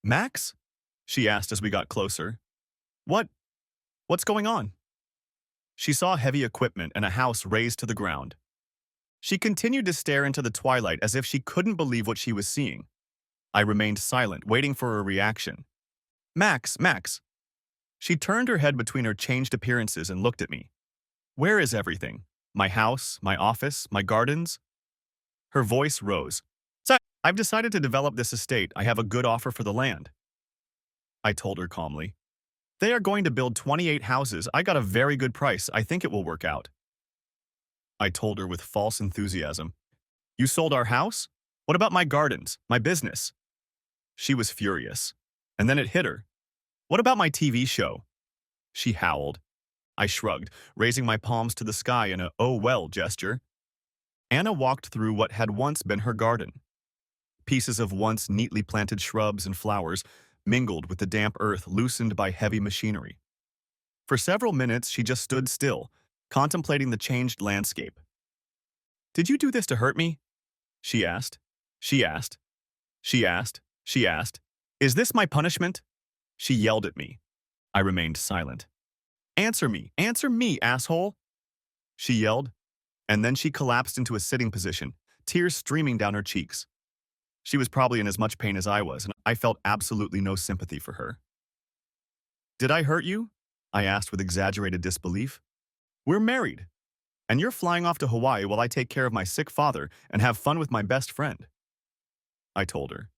Max? She asked as we got closer. What's going on? She saw heavy equipment and a house razed to the ground. She continued to stare into the twilight as if she couldn't believe what she was seeing. I remained silent, waiting for a reaction. Max. She turned her head between her changed appearances and looked at me. Where is everything? My house, my office, my gardens? Her voice rose. I've decided to develop this estate. I have a good offer for the land. I told her calmly. They are going to build 28 houses. I got a very good price. I think it will work out. I told her with false enthusiasm. You sold our house? What about my gardens, my business? She was furious. And then it hit her. What about my TV show? She howled. I shrugged, raising my palms to the sky in a oh well gesture. Anna walked through what had once been her garden. Pieces of once neatly planted shrubs and flowers mingled with the damp earth loosened by heavy machinery. For several minutes, she just stood still, contemplating the changed landscape. Did you do this to hurt me? She asked. She asked. She asked. She asked. Is this my punishment? She yelled at me. I remained silent. Answer me, asshole! She yelled, and then she collapsed into a sitting position, tears streaming down her cheeks. She was probably in as much pain as I was, and I felt absolutely no sympathy for her. Did I hurt you? I asked with exaggerated disbelief. We're married, and you're flying off to Hawaii while I take care of my sick father and have fun with my best friend. I told her.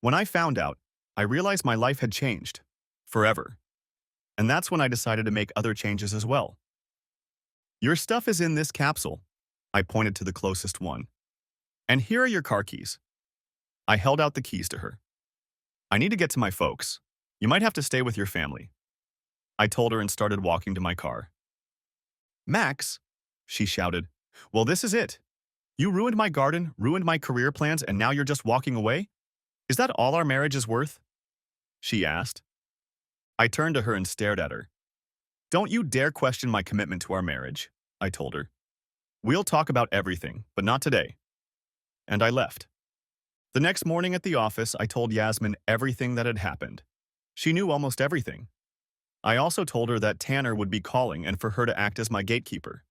When I found out, I realized my life had changed. Forever. And that's when I decided to make other changes as well. Your stuff is in this capsule. I pointed to the closest one. And here are your car keys. I held out the keys to her. I need to get to my folks. You might have to stay with your family. I told her and started walking to my car. Max, she shouted. Well, this is it. You ruined my garden, ruined my career plans, and now you're just walking away? Is that all our marriage is worth? She asked. I turned to her and stared at her. Don't you dare question my commitment to our marriage, I told her. We'll talk about everything, but not today. And I left. The next morning at the office, I told Yasmin everything that had happened. She knew almost everything. I also told her that Tanner would be calling and for her to act as my gatekeeper.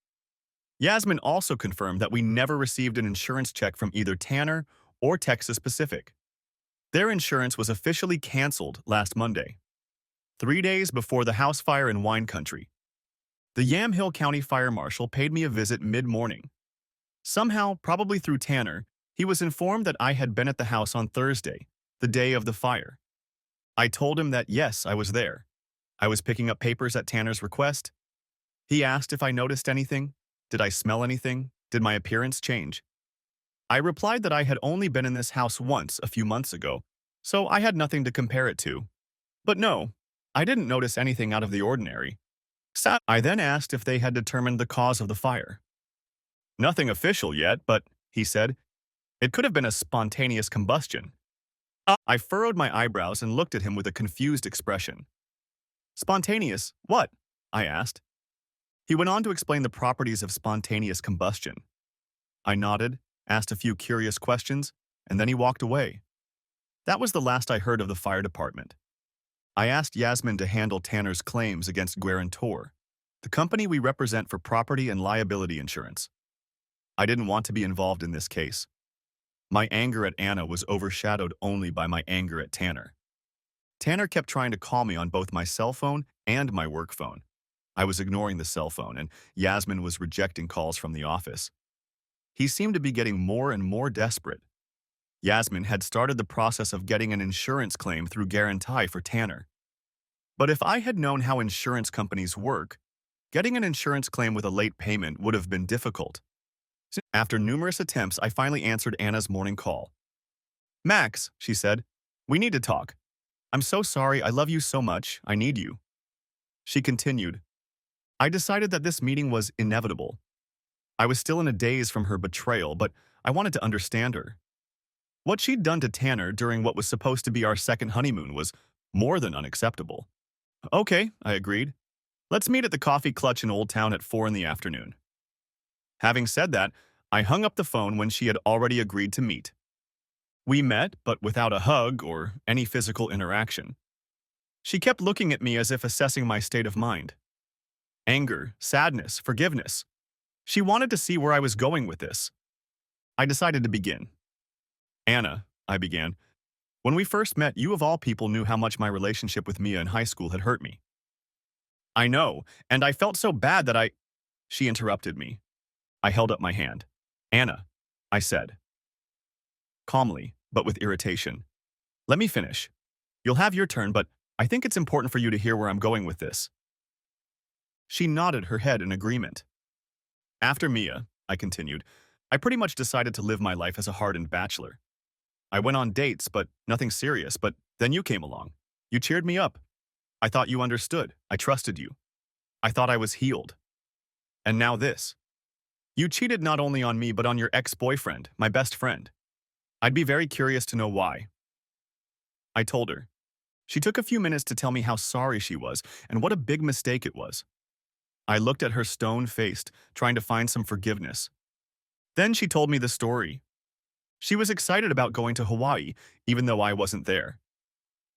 Yasmin also confirmed that we never received an insurance check from either Tanner or Texas Pacific. Their insurance was officially canceled last Monday, 3 days before the house fire in Wine Country. The Yamhill County Fire Marshal paid me a visit mid-morning. Somehow, probably through Tanner, he was informed that I had been at the house on Thursday, the day of the fire. I told him that yes, I was there. I was picking up papers at Tanner's request. He asked if I noticed anything. Did I smell anything? Did my appearance change? I replied that I had only been in this house once a few months ago, so I had nothing to compare it to. But no, I didn't notice anything out of the ordinary. I then asked if they had determined the cause of the fire. Nothing official yet, but, he said, it could have been a spontaneous combustion. I furrowed my eyebrows and looked at him with a confused expression. Spontaneous, what? I asked. He went on to explain the properties of spontaneous combustion. I nodded, asked a few curious questions, and then he walked away. That was the last I heard of the fire department. I asked Yasmin to handle Tanner's claims against Guarantor, the company we represent for property and liability insurance. I didn't want to be involved in this case. My anger at Anna was overshadowed only by my anger at Tanner. Tanner kept trying to call me on both my cell phone and my work phone. I was ignoring the cell phone, and Yasmin was rejecting calls from the office. He seemed to be getting more and more desperate. Yasmin had started the process of getting an insurance claim through Guaranty for Tanner. But if I had known how insurance companies work, getting an insurance claim with a late payment would have been difficult. After numerous attempts, I finally answered Anna's morning call. Max, she said, we need to talk. I'm so sorry, I love you so much, I need you. She continued, I decided that this meeting was inevitable. I was still in a daze from her betrayal, but I wanted to understand her. What she'd done to Tanner during what was supposed to be our second honeymoon was more than unacceptable. Okay, I agreed. Let's meet at the Coffee Clutch in Old Town at 4 in the afternoon. Having said that, I hung up the phone when she had already agreed to meet. We met, but without a hug or any physical interaction. She kept looking at me as if assessing my state of mind. Anger, sadness, forgiveness. She wanted to see where I was going with this. I decided to begin. Anna, I began, when we first met, you of all people knew how much my relationship with Mia in high school had hurt me. I know, and I felt so bad that She interrupted me. I held up my hand. Anna, I said. calmly, but with irritation. Let me finish. You'll have your turn, but I think it's important for you to hear where I'm going with this. She nodded her head in agreement. After Mia, I continued, I pretty much decided to live my life as a hardened bachelor. I went on dates, but nothing serious, but then you came along. You cheered me up. I thought you understood. I trusted you. I thought I was healed. And now this. You cheated not only on me, but on your ex-boyfriend, my best friend. I'd be very curious to know why. I told her. She took a few minutes to tell me how sorry she was and what a big mistake it was. I looked at her stone-faced, trying to find some forgiveness. Then she told me the story. She was excited about going to Hawaii, even though I wasn't there.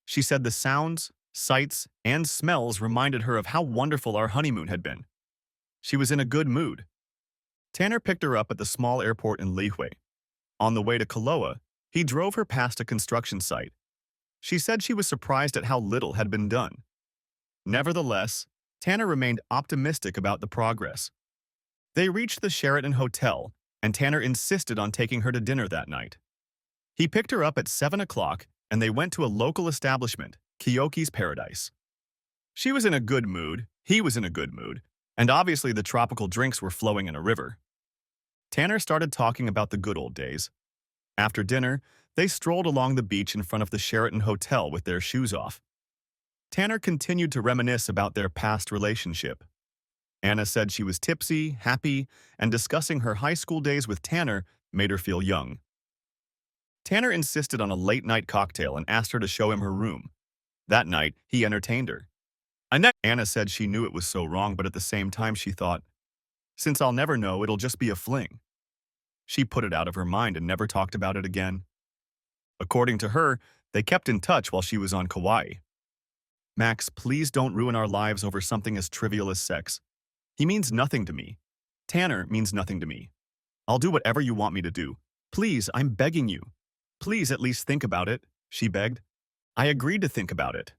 She said the sounds, sights, and smells reminded her of how wonderful our honeymoon had been. She was in a good mood. Tanner picked her up at the small airport in Lihue. On the way to Kaloa, he drove her past a construction site. She said she was surprised at how little had been done. Nevertheless, Tanner remained optimistic about the progress. They reached the Sheraton Hotel, and Tanner insisted on taking her to dinner that night. He picked her up at 7 o'clock, and they went to a local establishment, Kyoki's Paradise. She was in a good mood, he was in a good mood, and obviously the tropical drinks were flowing in a river. Tanner started talking about the good old days. After dinner, they strolled along the beach in front of the Sheraton Hotel with their shoes off. Tanner continued to reminisce about their past relationship. Anna said she was tipsy, happy, and discussing her high school days with Tanner made her feel young. Tanner insisted on a late-night cocktail and asked her to show him her room. That night, he entertained her. Anna said she knew it was so wrong, but at the same time she thought, since I'll never know, it'll just be a fling. She put it out of her mind and never talked about it again. According to her, they kept in touch while she was on Kauai. Max, please don't ruin our lives over something as trivial as sex. He means nothing to me. Tanner means nothing to me. I'll do whatever you want me to do. Please, I'm begging you. Please at least think about it, she begged. I agreed to think about it.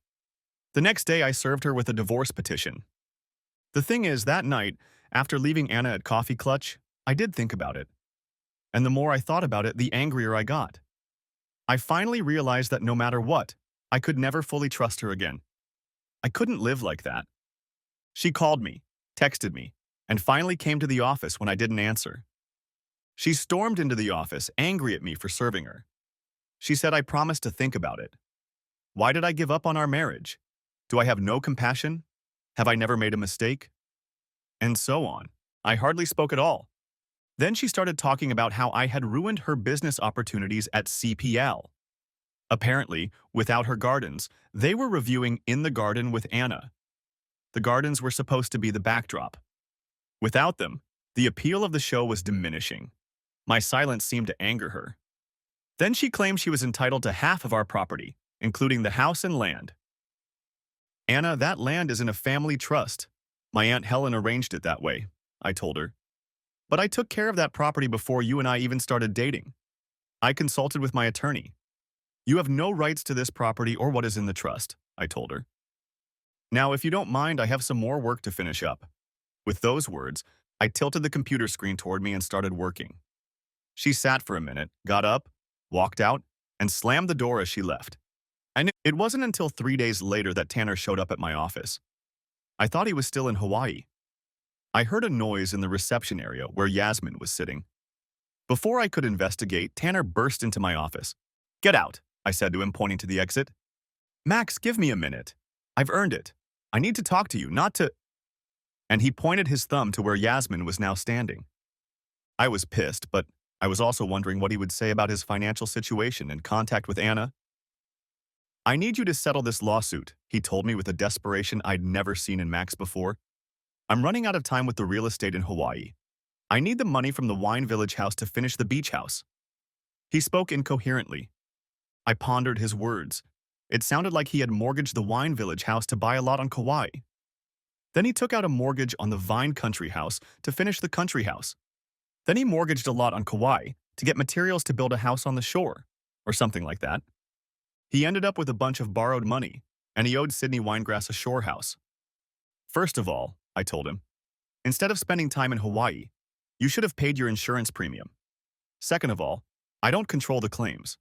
The next day, I served her with a divorce petition. The thing is, that night, after leaving Anna at Coffee Clutch, I did think about it. And the more I thought about it, the angrier I got. I finally realized that no matter what, I could never fully trust her again. I couldn't live like that. She called me, texted me, and finally came to the office when I didn't answer. She stormed into the office, angry at me for serving her. She said I promised to think about it. Why did I give up on our marriage? Do I have no compassion? Have I never made a mistake? And so on. I hardly spoke at all. Then she started talking about how I had ruined her business opportunities at CPL. Apparently, without her gardens, they were reviewing In the Garden with Anna. The gardens were supposed to be the backdrop. Without them, the appeal of the show was diminishing. My silence seemed to anger her. Then she claimed she was entitled to half of our property, including the house and land. Anna, that land is in a family trust. My Aunt Helen arranged it that way, I told her. But I took care of that property before you and I even started dating. I consulted with my attorney. You have no rights to this property or what is in the trust, I told her. Now, if you don't mind, I have some more work to finish up. With those words, I tilted the computer screen toward me and started working. She sat for a minute, got up, walked out, and slammed the door as she left. And it wasn't until 3 days later that Tanner showed up at my office. I thought he was still in Hawaii. I heard a noise in the reception area where Yasmin was sitting. Before I could investigate, Tanner burst into my office. Get out, I said to him, pointing to the exit. Max, give me a minute. I've earned it. I need to talk to you, not to... And he pointed his thumb to where Yasmin was now standing. I was pissed, but I was also wondering what he would say about his financial situation and contact with Anna. I need you to settle this lawsuit, he told me with a desperation I'd never seen in Max before. I'm running out of time with the real estate in Hawaii. I need the money from the Wine Village house to finish the beach house. He spoke incoherently. I pondered his words. It sounded like he had mortgaged the Wine Village house to buy a lot on Kauai. Then he took out a mortgage on the Vine Country House to finish the country house. Then he mortgaged a lot on Kauai to get materials to build a house on the shore, or something like that. He ended up with a bunch of borrowed money, and he owed Sydney Winegrass a shore house. First of all, I told him, instead of spending time in Hawaii, you should have paid your insurance premium. Second of all, I don't control the claims.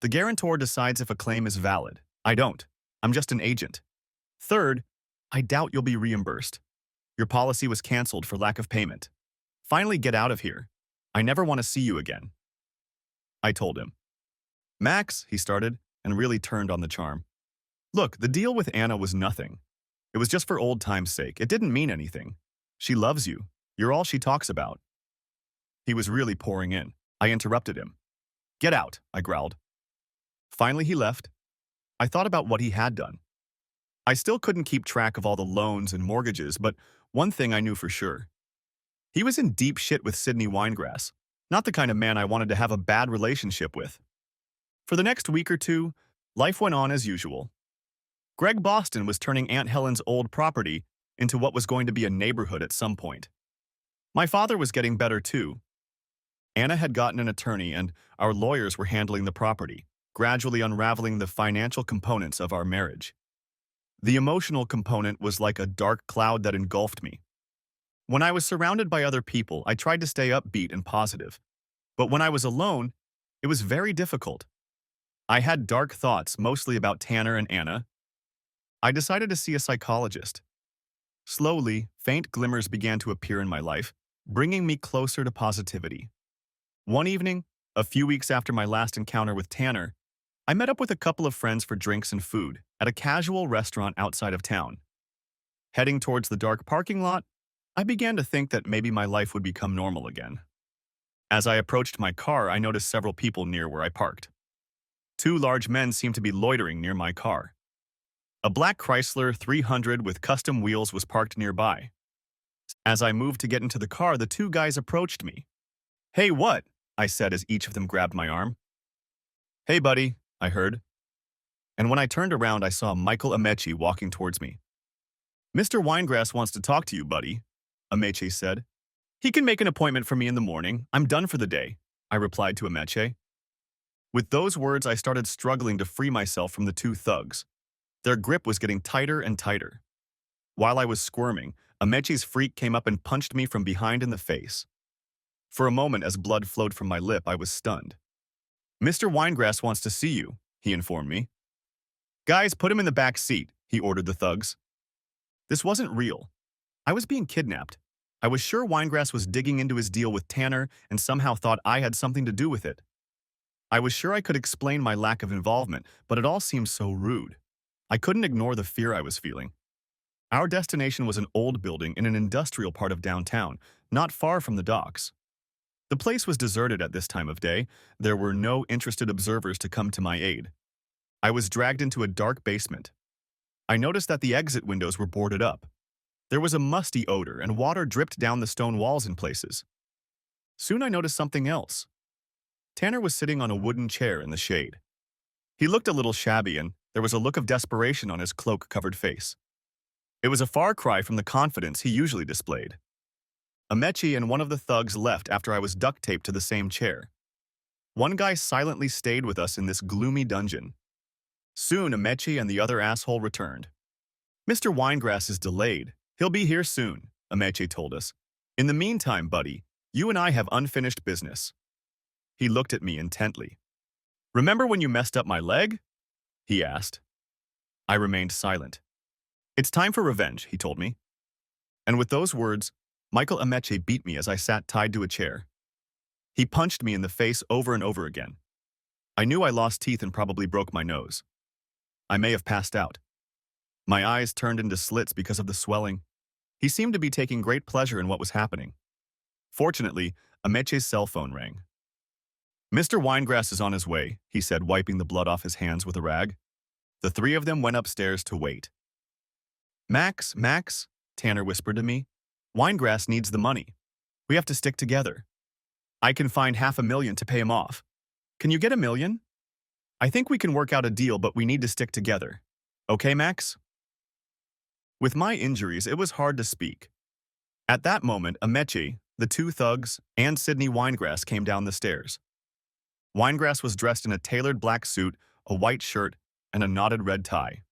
The guarantor decides if a claim is valid. I don't. I'm just an agent. Third, I doubt you'll be reimbursed. Your policy was canceled for lack of payment. Finally, get out of here. I never want to see you again. I told him. Max, he started, and really turned on the charm. Look, the deal with Anna was nothing. It was just for old time's sake. It didn't mean anything. She loves you. You're all she talks about. He was really pouring in. I interrupted him. Get out, I growled. Finally, he left. I thought about what he had done. I still couldn't keep track of all the loans and mortgages, but one thing I knew for sure. He was in deep shit with Sydney Winegrass, not the kind of man I wanted to have a bad relationship with. For the next week or two, life went on as usual. Greg Boston was turning Aunt Helen's old property into what was going to be a neighborhood at some point. My father was getting better too. Anna had gotten an attorney and our lawyers were handling the property, gradually unraveling the financial components of our marriage. The emotional component was like a dark cloud that engulfed me. When I was surrounded by other people, I tried to stay upbeat and positive. But when I was alone, it was very difficult. I had dark thoughts, mostly about Tanner and Anna. I decided to see a psychologist. Slowly, faint glimmers began to appear in my life, bringing me closer to positivity. One evening, a few weeks after my last encounter with Tanner, I met up with a couple of friends for drinks and food at a casual restaurant outside of town. Heading towards the dark parking lot, I began to think that maybe my life would become normal again. As I approached my car, I noticed several people near where I parked. Two large men seemed to be loitering near my car. A black Chrysler 300 with custom wheels was parked nearby. As I moved to get into the car, the two guys approached me. Hey, what? I said as each of them grabbed my arm. Hey, buddy, I heard. And when I turned around, I saw Michael Ameche walking towards me. Mr. Winegrass wants to talk to you, buddy, Ameche said. He can make an appointment for me in the morning. I'm done for the day, I replied to Ameche. With those words, I started struggling to free myself from the two thugs. Their grip was getting tighter and tighter. While I was squirming, Ameche's freak came up and punched me from behind in the face. For a moment, as blood flowed from my lip, I was stunned. Mr. Winegrass wants to see you, he informed me. Guys, put him in the back seat, he ordered the thugs. This wasn't real. I was being kidnapped. I was sure Winegrass was digging into his deal with Tanner and somehow thought I had something to do with it. I was sure I could explain my lack of involvement, but it all seemed so rude. I couldn't ignore the fear I was feeling. Our destination was an old building in an industrial part of downtown, not far from the docks. The place was deserted at this time of day. There were no interested observers to come to my aid. I was dragged into a dark basement. I noticed that the exit windows were boarded up. There was a musty odor and water dripped down the stone walls in places. Soon I noticed something else. Tanner was sitting on a wooden chair in the shade. He looked a little shabby and there was a look of desperation on his cloak-covered face. It was a far cry from the confidence he usually displayed. Ameche and one of the thugs left after I was duct taped to the same chair. One guy silently stayed with us in this gloomy dungeon. Soon, Ameche and the other asshole returned. Mr. Winegrass is delayed. He'll be here soon, Ameche told us. In the meantime, buddy, you and I have unfinished business. He looked at me intently. Remember when you messed up my leg? He asked. I remained silent. It's time for revenge, he told me. And with those words, Michael Ameche beat me as I sat tied to a chair. He punched me in the face over and over again. I knew I lost teeth and probably broke my nose. I may have passed out. My eyes turned into slits because of the swelling. He seemed to be taking great pleasure in what was happening. Fortunately, Ameche's cell phone rang. Mr. Winegrass is on his way, he said, wiping the blood off his hands with a rag. The three of them went upstairs to wait. Max, Tanner whispered to me. Winegrass needs the money. We have to stick together. I can find $500,000 to pay him off. Can you get $1 million? I think we can work out a deal, but we need to stick together. Okay, Max? With my injuries, it was hard to speak. At that moment, Ameche, the two thugs, and Sydney Winegrass came down the stairs. Winegrass was dressed in a tailored black suit, a white shirt, and a knotted red tie.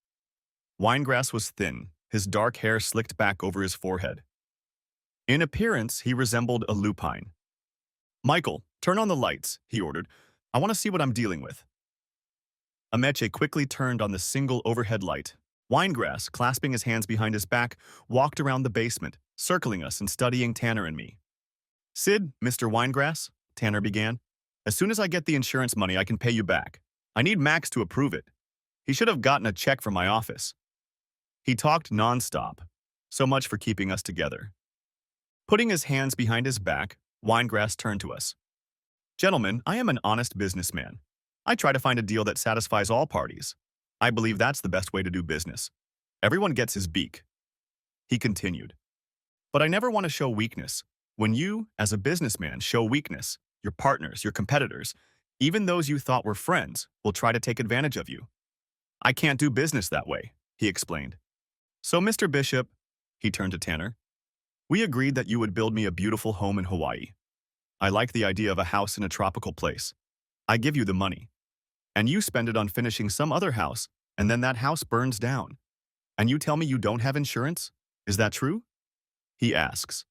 Winegrass was thin, his dark hair slicked back over his forehead. In appearance, he resembled a lupine. Michael, Turn on the lights, he ordered. I want to see what I'm dealing with. Ameche quickly turned on the single overhead light. Winegrass, clasping his hands behind his back, walked around the basement, circling us and studying Tanner and me. Sid, Mr. Winegrass, Tanner began. As soon as I get the insurance money, I can pay you back. I need Max to approve it. He should have gotten a check from my office. He talked nonstop. So much for keeping us together. Putting his hands behind his back, Winegrass turned to us. Gentlemen, I am an honest businessman. I try to find a deal that satisfies all parties. I believe that's the best way to do business. Everyone gets his beak. He continued. But I never want to show weakness. When you, as a businessman, show weakness, your partners, your competitors, even those you thought were friends, will try to take advantage of you. I can't do business that way, he explained. So, Mr. Bishop, he turned to Tanner, we agreed that you would build me a beautiful home in Hawaii. I like the idea of a house in a tropical place. I give you the money. And you spend it on finishing some other house, and then that house burns down. And you tell me you don't have insurance? Is that true? He asks.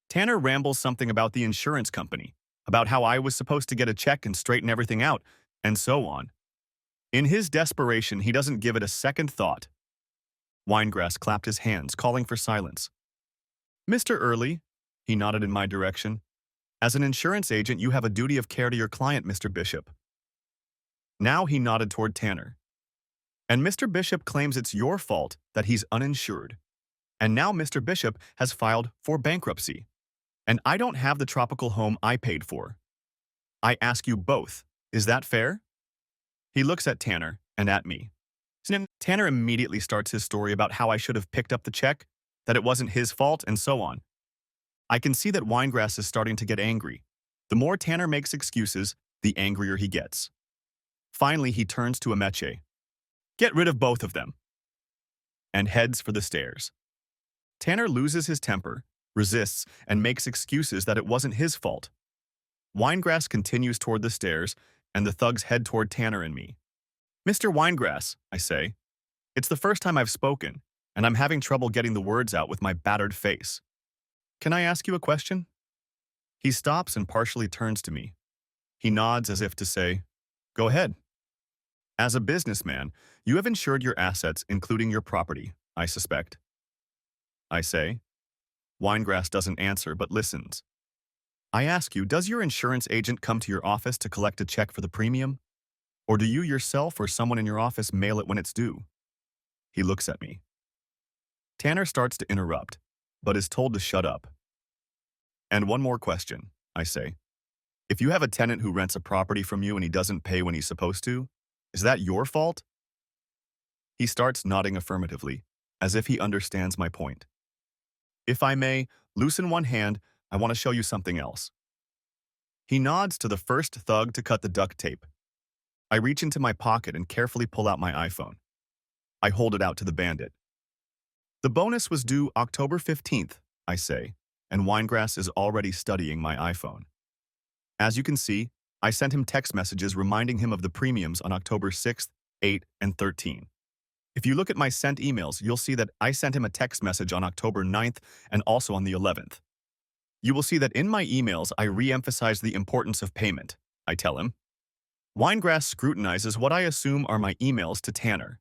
Tanner rambles something about the insurance company, about how I was supposed to get a check and straighten everything out, and so on. In his desperation, he doesn't give it a second thought. Winegrass clapped his hands, calling for silence. Mr. Early, he nodded in my direction. As an insurance agent, you have a duty of care to your client, Mr. Bishop. Now he nodded toward Tanner. And Mr. Bishop claims it's your fault that he's uninsured. And now Mr. Bishop has filed for bankruptcy. And I don't have the tropical home I paid for. I ask you both, is that fair? He looks at Tanner and at me. Tanner immediately starts his story about how I should have picked up the check, that it wasn't his fault, and so on. I can see that Winegrass is starting to get angry. The more Tanner makes excuses, the angrier he gets. Finally, he turns to Ameche. Get rid of both of them. And heads for the stairs. Tanner loses his temper, resists, and makes excuses that it wasn't his fault. Winegrass continues toward the stairs, and the thugs head toward Tanner and me. Mr. Winegrass, I say. It's the first time I've spoken, and I'm having trouble getting the words out with my battered face. Can I ask you a question? He stops and partially turns to me. He nods as if to say, Go ahead. As a businessman, you have insured your assets, including your property, I suspect. I say. Winegrass doesn't answer but listens. I ask you, does your insurance agent come to your office to collect a check for the premium? Or do you yourself or someone in your office mail it when it's due? He looks at me. Tanner starts to interrupt, but is told to shut up. And one more question, I say. If you have a tenant who rents a property from you and he doesn't pay when he's supposed to, is that your fault? He starts nodding affirmatively, as if he understands my point. If I may, loosen one hand, I want to show you something else. He nods to the first thug to cut the duct tape. I reach into my pocket and carefully pull out my iPhone. I hold it out to the bandit. The bonus was due October 15th, I say, and Winegrass is already studying my iPhone. As you can see, I sent him text messages reminding him of the premiums on October 6th, 8, and 13. If you look at my sent emails, you'll see that I sent him a text message on October 9th and also on the 11th. You will see that in my emails, I re-emphasize the importance of payment, I tell him. Winegrass scrutinizes what I assume are my emails to Tanner.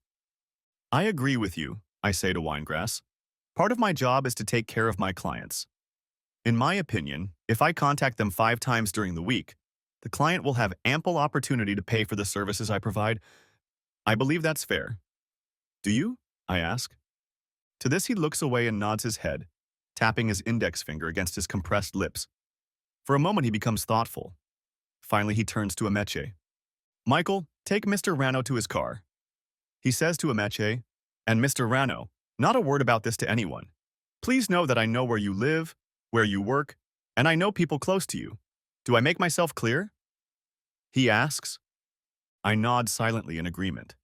I agree with you, I say to Winegrass. Part of my job is to take care of my clients. In my opinion, if I contact them 5 times during the week, the client will have ample opportunity to pay for the services I provide. I believe that's fair. Do you? I ask. To this he looks away and nods his head, tapping his index finger against his compressed lips. For a moment he becomes thoughtful. Finally he turns to Ameche. Michael, take Mr. Rano to his car. He says to Ameche, and Mr. Rano, not a word about this to anyone. Please know that I know where you live, where you work, and I know people close to you. Do I make myself clear? He asks. I nod silently in agreement.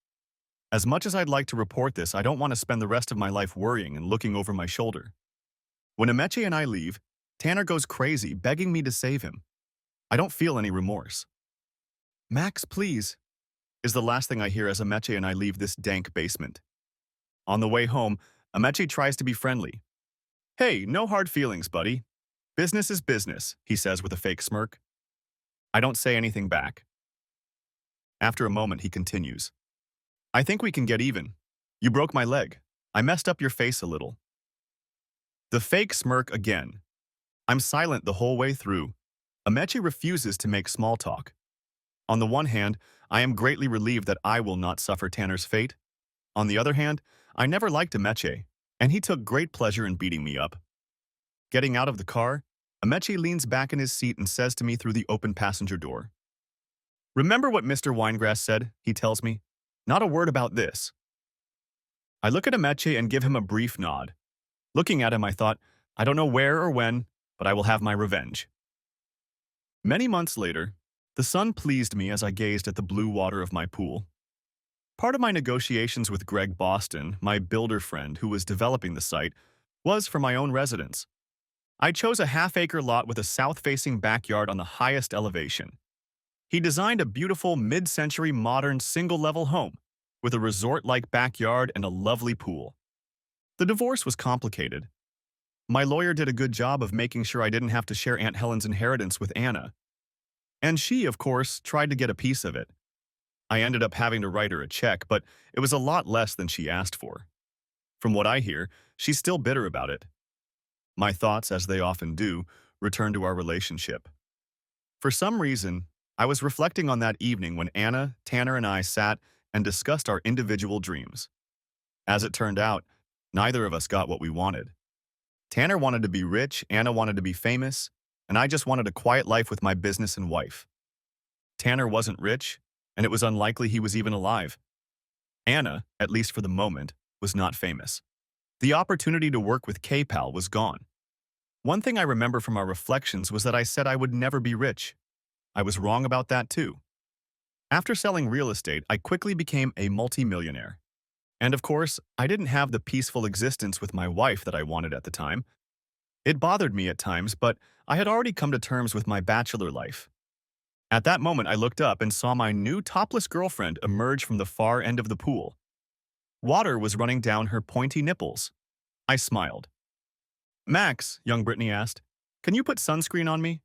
As much as I'd like to report this, I don't want to spend the rest of my life worrying and looking over my shoulder. When Ameche and I leave, Tanner goes crazy, begging me to save him. I don't feel any remorse. Max, please, is the last thing I hear as Ameche and I leave this dank basement. On the way home, Ameche tries to be friendly. Hey, no hard feelings, buddy. Business is business, he says with a fake smirk. I don't say anything back. After a moment, he continues. I think we can get even. You broke my leg. I messed up your face a little. The fake smirk again. I'm silent the whole way through. Ameche refuses to make small talk. On the one hand, I am greatly relieved that I will not suffer Tanner's fate. On the other hand, I never liked Ameche, and he took great pleasure in beating me up. Getting out of the car, Ameche leans back in his seat and says to me through the open passenger door. Remember what Mr. Winegrass said, he tells me. Not a word about this. I look at Ameche and give him a brief nod. Looking at him, I thought, I don't know where or when, but I will have my revenge. Many months later, the sun pleased me as I gazed at the blue water of my pool. Part of my negotiations with Greg Boston, my builder friend who was developing the site, was for my own residence. I chose a half-acre lot with a south-facing backyard on the highest elevation. He designed a beautiful mid-century modern single-level home with a resort-like backyard and a lovely pool. The divorce was complicated. My lawyer did a good job of making sure I didn't have to share Aunt Helen's inheritance with Anna. And she, of course, tried to get a piece of it. I ended up having to write her a check, but it was a lot less than she asked for. From what I hear, she's still bitter about it. My thoughts, as they often do, return to our relationship. For some reason, I was reflecting on that evening when Anna, Tanner, and I sat and discussed our individual dreams. As it turned out, neither of us got what we wanted. Tanner wanted to be rich, Anna wanted to be famous, and I just wanted a quiet life with my business and wife. Tanner wasn't rich, and it was unlikely he was even alive. Anna, at least for the moment, was not famous. The opportunity to work with K-Pal was gone. One thing I remember from our reflections was that I said I would never be rich. I was wrong about that too. After selling real estate, I quickly became a multimillionaire. And of course, I didn't have the peaceful existence with my wife that I wanted at the time. It bothered me at times, but I had already come to terms with my bachelor life. At that moment, I looked up and saw my new topless girlfriend emerge from the far end of the pool. Water was running down her pointy nipples. I smiled. Max, young Brittany asked, can you put sunscreen on me?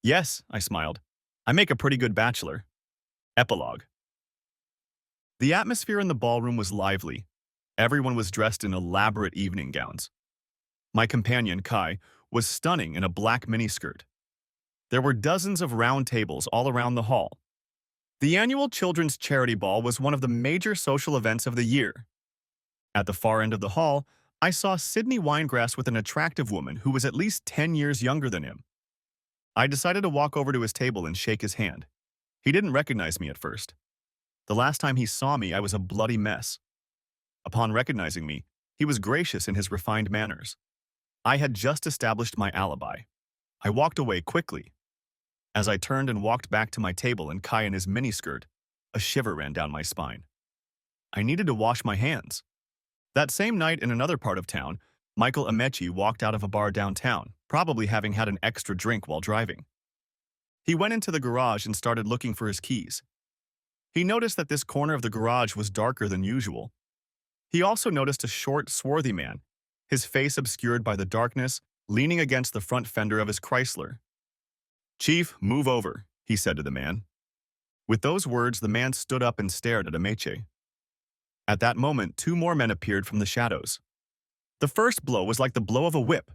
Yes, I smiled. I make a pretty good bachelor. Epilogue. The atmosphere in the ballroom was lively. Everyone was dressed in elaborate evening gowns. My companion, Kai, was stunning in a black miniskirt. There were dozens of round tables all around the hall. The annual Children's Charity Ball was one of the major social events of the year. At the far end of the hall, I saw Sydney Winegrass with an attractive woman who was at least 10 years younger than him. I decided to walk over to his table and shake his hand. He didn't recognize me at first. The last time he saw me, I was a bloody mess. Upon recognizing me, he was gracious in his refined manners. I had just established my alibi. I walked away quickly. As I turned and walked back to my table and Kai in his miniskirt, a shiver ran down my spine. I needed to wash my hands. That same night in another part of town, Michael Ameche walked out of a bar downtown, probably having had an extra drink while driving. He went into the garage and started looking for his keys. He noticed that this corner of the garage was darker than usual. He also noticed a short, swarthy man, his face obscured by the darkness, leaning against the front fender of his Chrysler. Chief, move over, he said to the man. With those words, the man stood up and stared at Ameche. At that moment, two more men appeared from the shadows. The first blow was like the blow of a whip.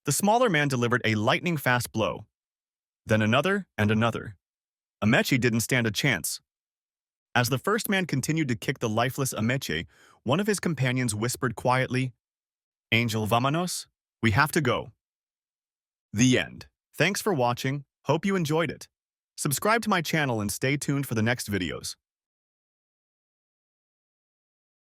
The smaller man delivered a lightning-fast blow. Then another and another. Ameche didn't stand a chance. As the first man continued to kick the lifeless Ameche, one of his companions whispered quietly, Angel, vámonos? We have to go. The end. Thanks for watching. Hope you enjoyed it. Subscribe to my channel and stay tuned for the next videos.